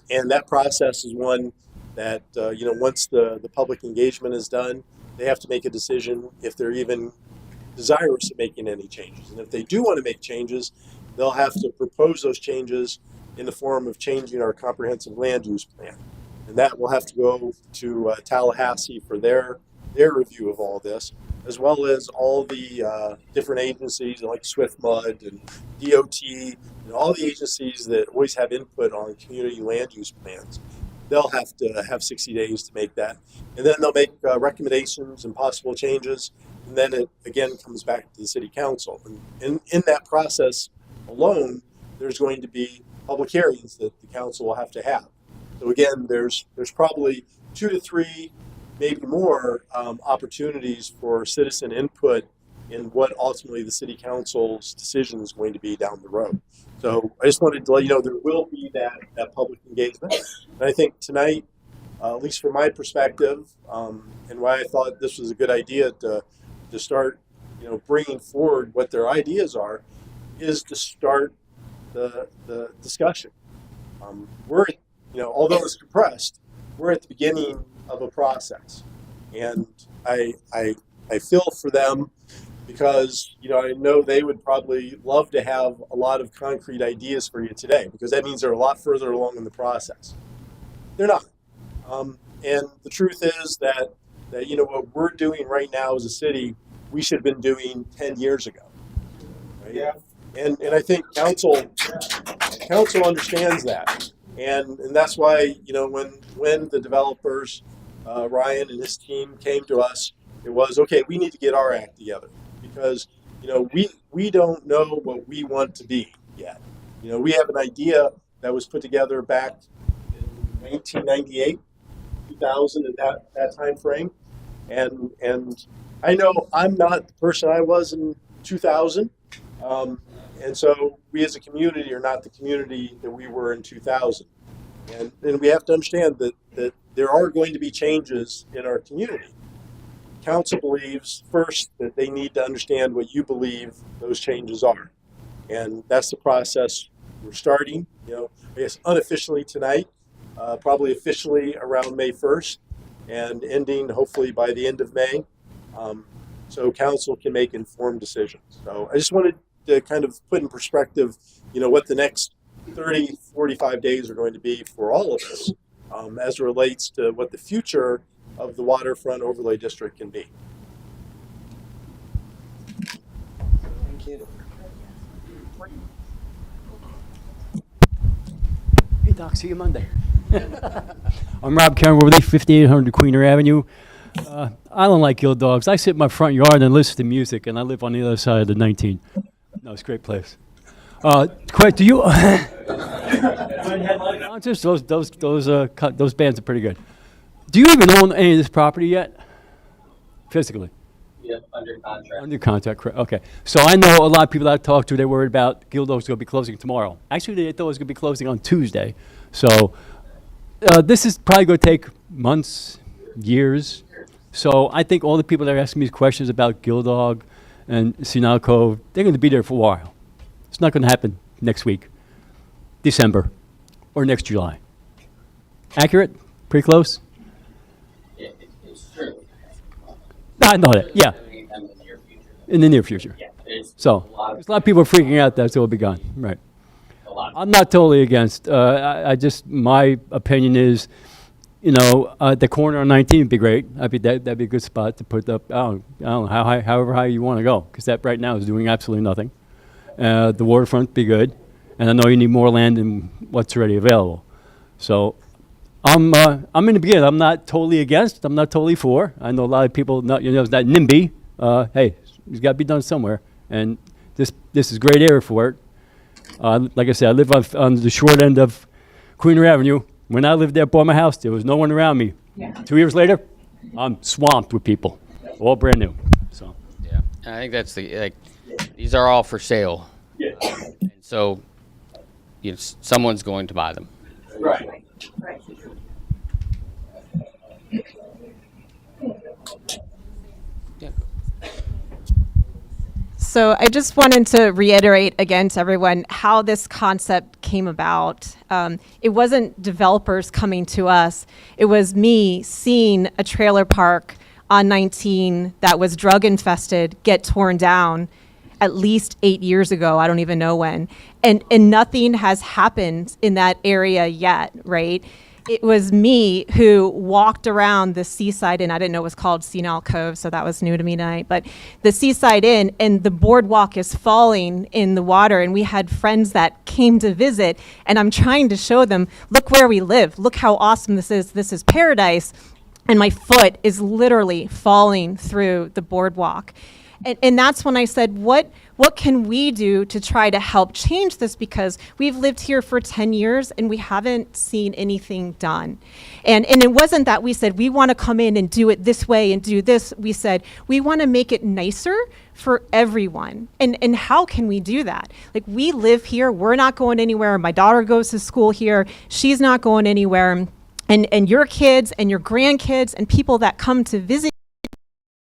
And that process is one that, once the public engagement is done, they have to make a decision if they're even desirous of making any changes. And if they do want to make changes, they'll have to propose those changes in the form of changing our comprehensive land use plan. And that will have to go to Tallahassee for their review of all this, as well as all the different agencies like SwiftMud and DOT, all the agencies that always have input on community land use plans. They'll have to have 60 days to make that. And then they'll make recommendations and possible changes. And then it again comes back to the city council. And in that process alone, there's going to be public hearings that the council will have to have. So again, there's probably 2 to 3, maybe more opportunities for citizen input in what ultimately the city council's decision is going to be down the road. So I just wanted to let you know there will be that public engagement. And I think tonight, at least from my perspective, and why I thought this was a good idea to start, bringing forward what their ideas are, is to start the discussion. We're, although it's compressed, we're at the beginning of a process, and I feel for them because I know they would probably love to have a lot of concrete ideas for you today, because that means they're a lot further along in the process. They're not, and the truth is that what we're doing right now as a city, we should have been doing 10 years ago. Right? Yeah. And I think council understands that, and that's why when the developers, Ryan and his team, came to us, it was okay. We need to get our act together, because we don't know what we want to be yet. We have an idea that was put together back in 1998, 2000, in that time frame, and I know I'm not the person I was in 2000. And so we as a community are not the community that we were in 2000. And we have to understand that there are going to be changes in our community. Council believes first that they need to understand what you believe those changes are. And that's the process we're starting, I guess unofficially tonight, probably officially around May 1st and ending hopefully by the end of May. So council can make informed decisions. So I just wanted to kind of put in perspective, what the next 30, 45 days are going to be for all of us as it relates to what the future of the waterfront overlay district can be. Thank you. Hey Doc, see you Monday. I'm Rob Cameron, 5800 Queener Avenue. I don't like guild dogs. I sit in my front yard and listen to music, and I live on the other side of the 19. No, it's a great place. Quick, do you? Just those bands are pretty good. Do you even own any of this property yet? Physically? Yeah, under contract. Under contract, correct. Okay. So I know a lot of people that I talk to, they're worried about Guild Dogs going to be closing tomorrow. Actually, they thought it was going to be closing on Tuesday. So this is probably going to take months, years. So I think all the people that are asking me questions about Guild Dog and Senile Cove, they're going to be there for a while. It's not going to happen next week, December, or next July. Accurate? Pretty close? Yeah, it's true. I know that, yeah. In the near future. Yeah, So, there's a lot of people freaking out that it will be gone, right. I'm not totally against. I just, my opinion is, the corner on 19 would be great. That'd be a good spot to put up, I don't know, however high you want to go, because that right now is doing absolutely nothing. The waterfront would be good, and I know you need more land than what's already available. So, I'm in the beginning. I'm not totally against. I'm not totally for. I know a lot of people. That NIMBY. Hey, it's got to be done somewhere, and this is a great area for it. Like I said, I live on the short end of Queener Avenue. When I lived there, bought my house, there was no one around me. Yeah. 2 years later, I'm swamped with people, all brand new. So yeah, and I think that's these are all for sale. Yeah. And so, someone's going to buy them. Right. Right. So I just wanted to reiterate again to everyone how this concept came about. It wasn't developers coming to us. It was me seeing a trailer park on 19 that was drug infested get torn down at least 8 years ago. I don't even know when. And nothing has happened in that area yet, right? It was me who walked around the Seaside Inn. I didn't know it was called Senile Cove, so that was new to me tonight. But the Seaside Inn, and the boardwalk is falling in the water, and we had friends that came to visit, and I'm trying to show them, look where we live. Look how awesome this is. This is paradise. And my foot is literally falling through the boardwalk. And that's when I said, what can we do to try to help change this? Because we've lived here for 10 years and we haven't seen anything done. And it wasn't that we said, we want to come in and do it this way and do this. We said, we want to make it nicer for everyone. And how can we do that? Like, we live here, we're not going anywhere. My daughter goes to school here, she's not going anywhere. And your kids and your grandkids and people that come to visit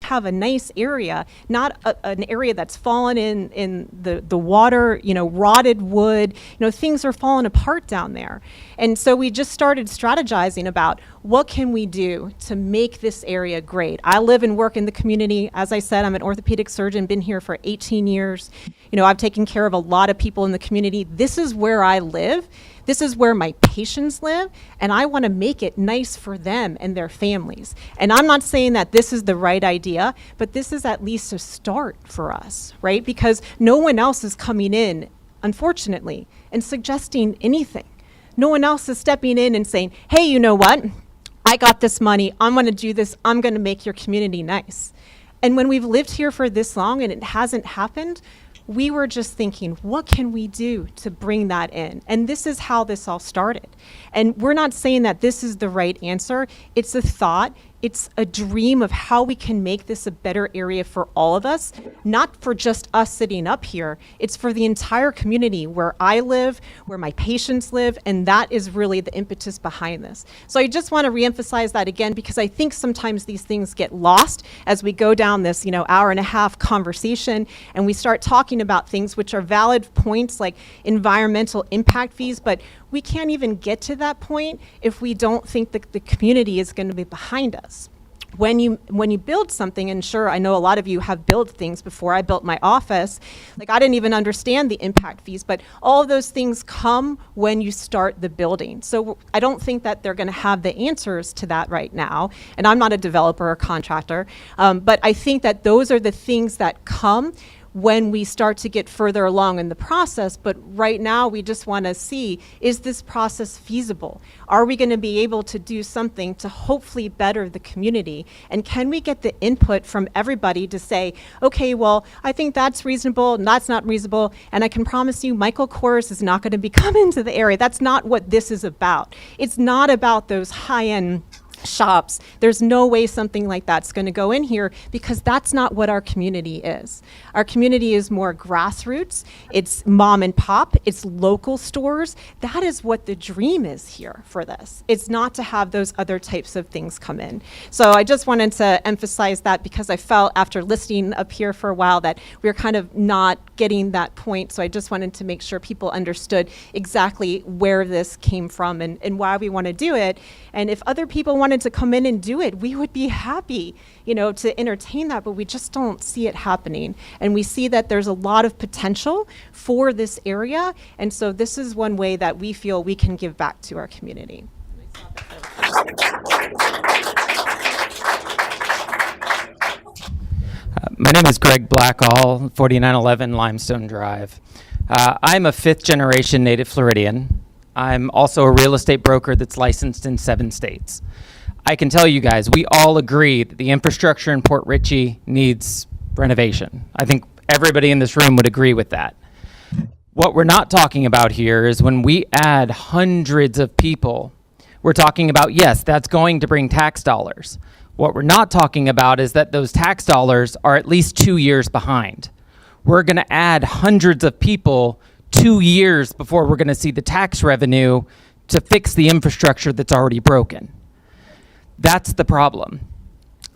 have a nice area, not an area that's fallen in the water, rotted wood, things are falling apart down there. And so we just started strategizing about what can we do to make this area great. I live and work in the community. As I said, I'm an orthopedic surgeon, been here for 18 years. I've taken care of a lot of people in the community. This is where I live. This is where my patients live, and I want to make it nice for them and their families. And I'm not saying that this is the right idea, but this is at least a start for us, right? Because no one else is coming in, unfortunately, and suggesting anything. No one else is stepping in and saying, hey, you know what? I got this money. I'm going to do this. I'm going to make your community nice. And when we've lived here for this long and it hasn't happened, we were just thinking, what can we do to bring that in? And this is how this all started. And we're not saying that this is the right answer. It's a thought. it's a dream of how we can make this a better area for all of us, not for just us sitting up here. It's for the entire community where I live, where my patients live, and that is really the impetus behind this. So I just want to reemphasize that again, because I think sometimes these things get lost as we go down this, hour and a half conversation, and we start talking about things which are valid points like environmental impact fees, but we can't even get to that point if we don't think that the community is going to be behind us. When you build something, and sure, I know a lot of you have built things before. I built my office. Like, I didn't even understand the impact fees, but all of those things come when you start the building. So I don't think that they're going to have the answers to that right now. And I'm not a developer or contractor, but I think that those are the things that come when we start to get further along in the process. But right now, we just want to see, is this process feasible? Are we going to be able to do something to hopefully better the community? And can we get the input from everybody to say, okay, well, I think that's reasonable and that's not reasonable. And I can promise you, Michael Kors is not going to be coming to the area. That's not what this is about. It's not about those high-end shops. There's no way something like that's going to go in here, because that's not what our community is. Our community is more grassroots. It's mom and pop. It's local stores. That is what the dream is here for this. It's not to have those other types of things come in. So I just wanted to emphasize that, because I felt after listening up here for a while that we were kind of not getting that point. So I just wanted to make sure people understood exactly where this came from and why we want to do it. And if other people wanted to come in and do it, we would be happy, to entertain that, but we just don't see it happening. And we see that there's a lot of potential for this area. And so this is one way that we feel we can give back to our community. My name is Greg Blackall, 4911 Limestone Drive. I'm a fifth-generation native Floridian. I'm also a real estate broker that's licensed in 7 states. I can tell you guys, we all agree that the infrastructure in Port Richey needs renovation. I think everybody in this room would agree with that. What we're not talking about here is when we add hundreds of people, we're talking about, yes, that's going to bring tax dollars. What we're not talking about is that those tax dollars are at least 2 years behind. We're going to add hundreds of people 2 years before we're going to see the tax revenue to fix the infrastructure that's already broken. That's the problem.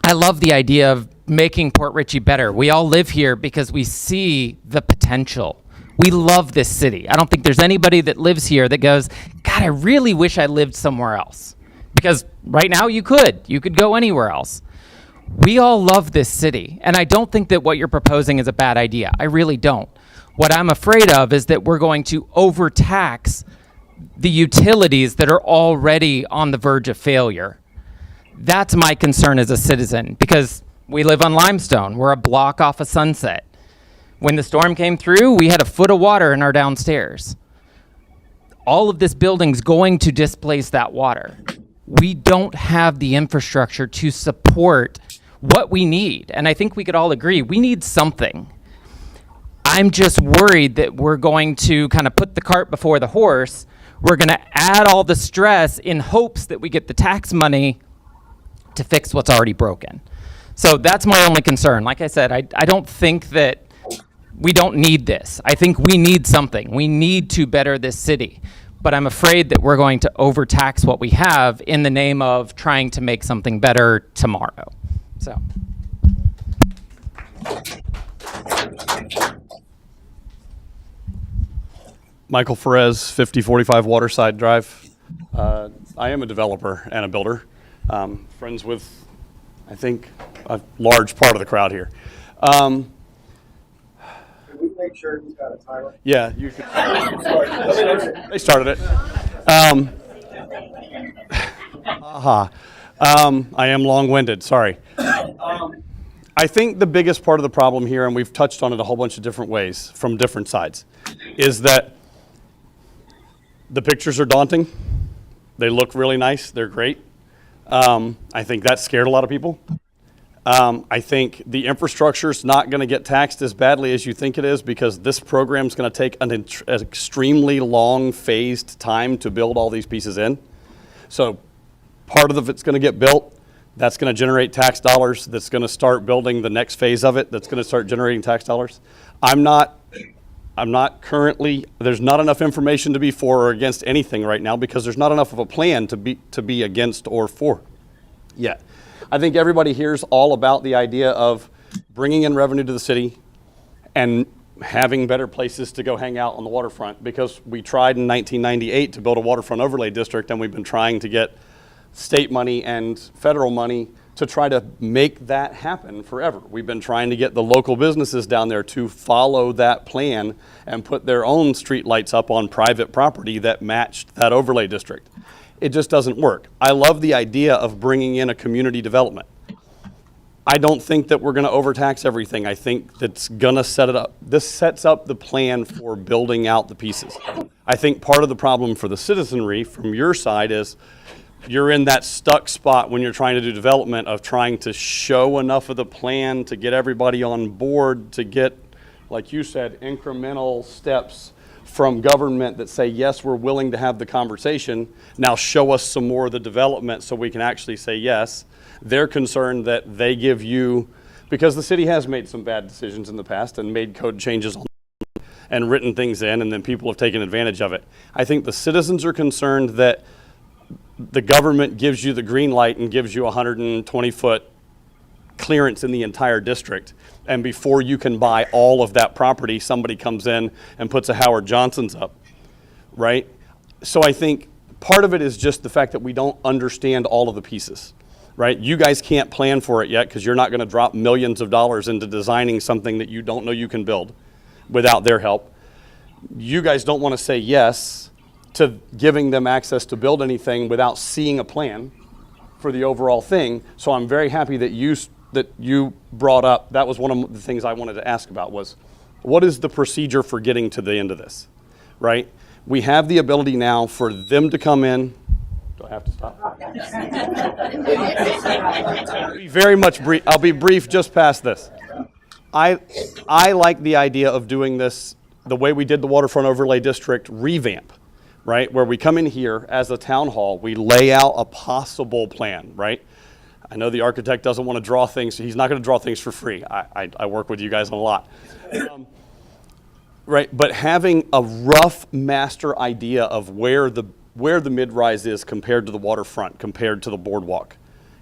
I love the idea of making Port Richey better. We all live here because we see the potential. We love this city. I don't think there's anybody that lives here that goes, God, I really wish I lived somewhere else. Because right now you could go anywhere else. We all love this city. And I don't think that what you're proposing is a bad idea. I really don't. What I'm afraid of is that we're going to overtax the utilities that are already on the verge of failure. That's my concern as a citizen, because we live on Limestone. We're a block off of Sunset. When the storm came through, we had a foot of water in our downstairs. All of this building's going to displace that water. We don't have the infrastructure to support what we need. And I think we could all agree, we need something. I'm just worried that we're going to kind of put the cart before the horse. We're going to add all the stress in hopes that we get the tax money to fix what's already broken. So that's my only concern. Like I said, I don't think that we don't need this. I think we need something. We need to better this city. But I'm afraid that we're going to overtax what we have in the name of trying to make something better tomorrow. So. Michael Ferez, 5045 Waterside Drive. I am a developer and a builder. Friends with, I think, a large part of the crowd here. Can we make sure he's got a timer? Yeah, you could. They started it. I am long-winded, sorry. I think the biggest part of the problem here, and we've touched on it a whole bunch of different ways from different sides, is that the pictures are daunting. They look really nice. They're great. I think that scared a lot of people. I think the infrastructure is not going to get taxed as badly as you think it is, because this program is going to take an extremely long phased time to build all these pieces in. So part of it's going to get built. That's going to generate tax dollars. That's going to start building the next phase of it. That's going to start generating tax dollars. I'm not currently, there's not enough information to be for or against anything right now because there's not enough of a plan to be against or for yet. I think everybody here's all about the idea of bringing in revenue to the city and having better places to go hang out on the waterfront, because we tried in 1998 to build a waterfront overlay district, and we've been trying to get state money and federal money to try to make that happen forever. We've been trying to get the local businesses down there to follow that plan and put their own street lights up on private property that matched that overlay district. It just doesn't work. I love the idea of bringing in a community development. I don't think that we're going to overtax everything. I think that's going to set it up. This sets up the plan for building out the pieces. I think part of the problem for the citizenry from your side is you're in that stuck spot when you're trying to do development of trying to show enough of the plan to get everybody on board, to get, like you said, incremental steps from government that say, yes, we're willing to have the conversation. Now show us some more of the development so we can actually say yes. They're concerned that they give you, because the city has made some bad decisions in the past and made code changes and written things in, and then people have taken advantage of it. I think the citizens are concerned that the government gives you the green light and gives you 120-foot clearance in the entire district, and before you can buy all of that property, somebody comes in and puts a Howard Johnson's up, right? So I think part of it is just the fact that we don't understand all of the pieces, right? You guys can't plan for it yet because you're not going to drop millions of dollars into designing something that you don't know you can build without their help. You guys don't want to say yes to giving them access to build anything without seeing a plan for the overall thing. So I'm very happy that you brought up, that was one of the things I wanted to ask about, was what is the procedure for getting to the end of this, right? We have the ability now for them to come in. Do I have to stop? I'll be very much brief. I'll be brief just past this. I like the idea of doing this the way we did the waterfront overlay district revamp, right? Where we come in here as a town hall, we lay out a possible plan, right? I know the architect doesn't want to draw things, so he's not going to draw things for free. I work with you guys on a lot. Right, but having a rough master idea of where the mid-rise is compared to the waterfront, compared to the boardwalk,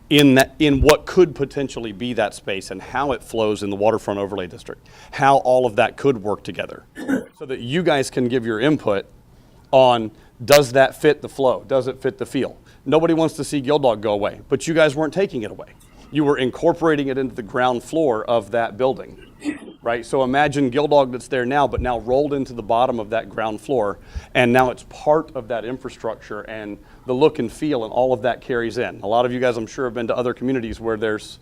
in what could potentially be that space, and how it flows in the waterfront overlay district, how all of that could work together, so that you guys can give your input on, does that fit the flow? Does it fit the feel? Nobody wants to see Gildog go away, but you guys weren't taking it away. You were incorporating it into the ground floor of that building, right? So imagine Gildog that's there now, but now rolled into the bottom of that ground floor, and now it's part of that infrastructure, and the look and feel and all of that carries in. A lot of you guys, I'm sure, have been to other communities where there's,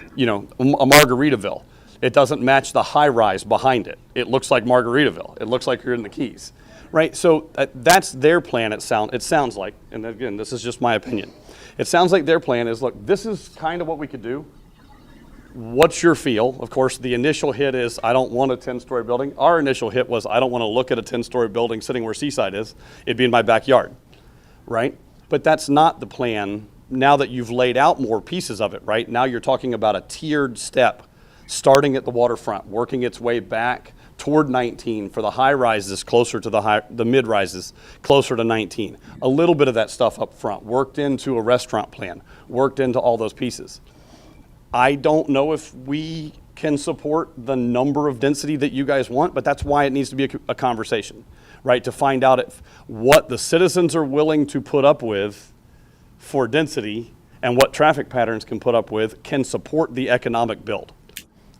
a Margaritaville. It doesn't match the high rise behind it. It looks like Margaritaville. It looks like you're in the Keys, right? So that's their plan. It sounds like, and again, this is just my opinion. It sounds like their plan is, look, this is kind of what we could do. What's your feel? Of course, the initial hit is, I don't want a 10-story building. Our initial hit was, I don't want to look at a 10-story building sitting where Seaside is. It'd be in my backyard, right? But that's not the plan now that you've laid out more pieces of it, right? Now you're talking about a tiered step, starting at the waterfront, working its way back toward 19 for the high rises closer to the mid rises closer to 19. A little bit of that stuff up front, worked into a restaurant plan, worked into all those pieces. I don't know if we can support the number of density that you guys want, but that's why it needs to be a conversation, right? To find out what the citizens are willing to put up with for density and what traffic patterns can put up with can support the economic build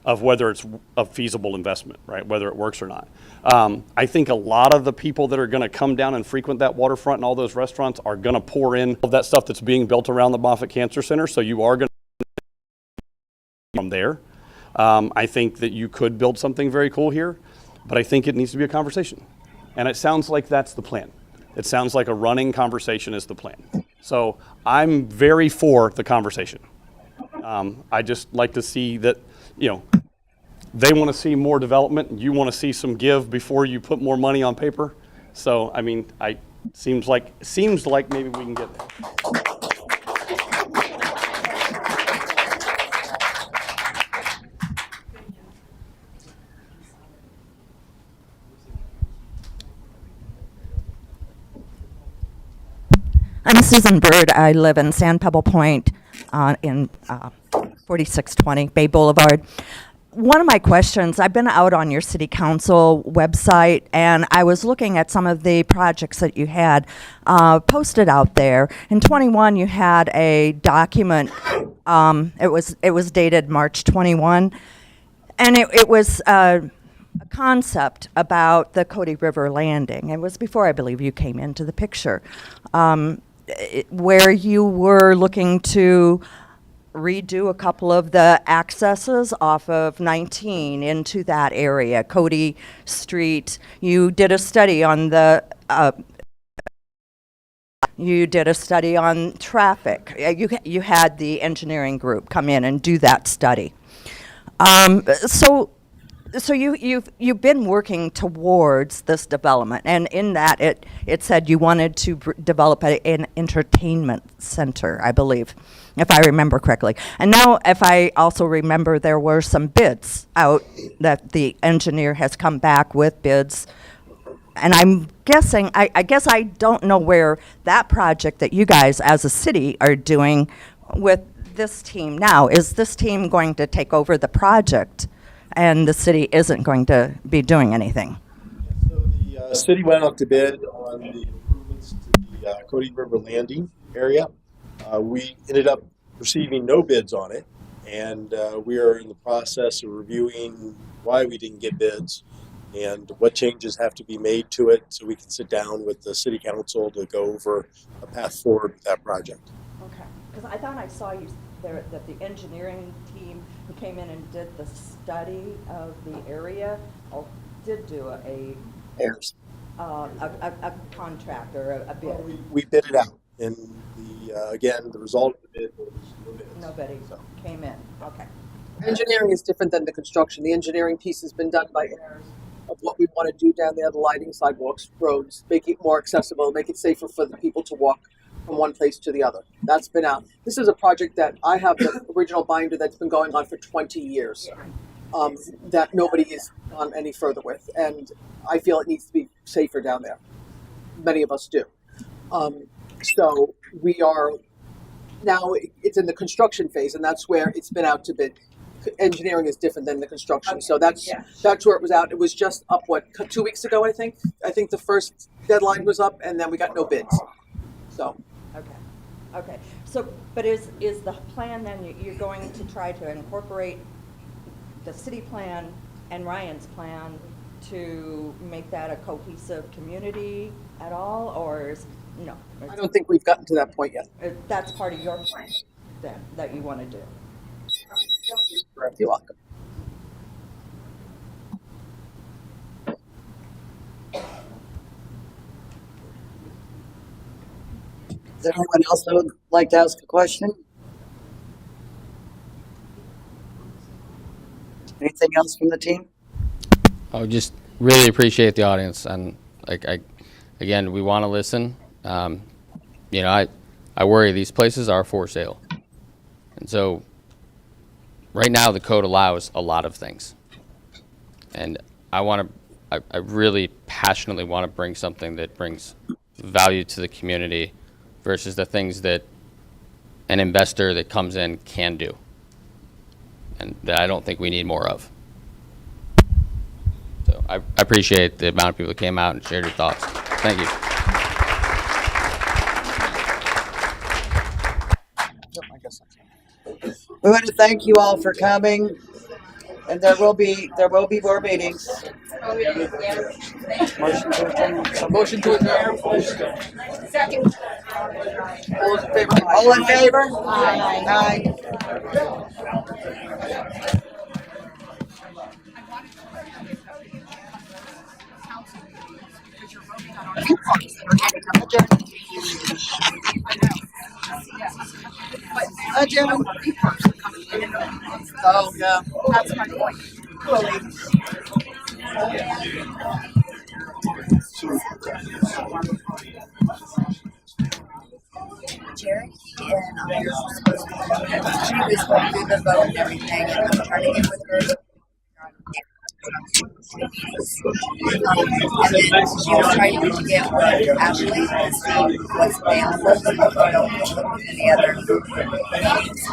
of whether it's a feasible investment, right? Whether it works or not. I think a lot of the people that are gonna come down and frequent that waterfront and all those restaurants are gonna pour in all of that stuff that's being built around the Moffitt Cancer Center, so you are gonna from there. I think that you could build something very cool here, but I think it needs to be a conversation. And it sounds like that's the plan. It sounds like a running conversation is the plan. So I'm very for the conversation. I just like to see that, they want to see more development. You want to see some give before you put more money on paper. So, I mean, seems like maybe we can get there. Susan Bird. I live in San Pebble Point in 4620 Bay Boulevard. One of my questions, I've been out on your city council website and I was looking at some of the projects that you had posted out there. In 21, you had a document, it was dated March 21, and it was a concept about the Cody River Landing. It was before, I believe, you came into the picture, where you were looking to redo a couple of the accesses off of 19 into that area, Cody Street. You did a study on the you did a study on traffic. You had the engineering group come in and do that study. So you've been working towards this development, and in that it said you wanted to develop an entertainment center, I believe, if I remember correctly. And now, if I also remember, there were some bids out that the engineer has come back with bids. And I'm guessing, I guess I don't know where that project that you guys as a city are doing with this team now. Is this team going to take over the project and the city isn't going to be doing anything? So the city went out to bid on the improvements to the Cody River Landing area. We ended up receiving no bids on it, and we are in the process of reviewing why we didn't get bids and what changes have to be made to it so we can sit down with the city council to go over a path forward with that project. Okay, because I thought I saw you there that the engineering team who came in and did the study of the area did do a contract or a bid. We bid it out, and again, the result of the bid was no bids. Nobody came in. Okay. Engineering is different than the construction. The engineering piece has been done by of what we want to do down there, the lighting, sidewalks, roads, make it more accessible, make it safer for the people to walk from one place to the other. That's been out. This is a project that I have the original binder that's been going on for 20 years that nobody has gone any further with. And I feel it needs to be safer down there. Many of us do. So we are, now it's in the construction phase, and that's where it's been out to bid. Engineering is different than the construction, so that's where it was out. It was just up 2 weeks ago, I think. I think the first deadline was up, and then we got no bids. So okay. So, but is the plan then you're going to try to incorporate the city plan and Ryan's plan to make that a cohesive community at all, or no? I don't think we've gotten to that point yet. That's part of your plan then that you want to do. You're welcome. Is there anyone else that would like to ask a question? Anything else from the team? I would just really appreciate the audience, and again, we want to listen. You know, I worry these places are for sale, and so right now the code allows a lot of things, and I really passionately want to bring something that brings value to the community versus the things that an investor that comes in can do, and that I don't think we need more of. So I appreciate the amount of people that came out and shared your thoughts. Thank you. We want to thank you all for coming, and there will be more meetings. Motion to adjourn. Second. All in favor? Aye. Adjourn. Oh, yeah. That's my point. Cherokee and I are supposed to be coming. She was going through the vote and everything, and I'm trying to get with her. the meetings. And then she was trying to get with Ashley to see what's available, but I don't know if any other meetings.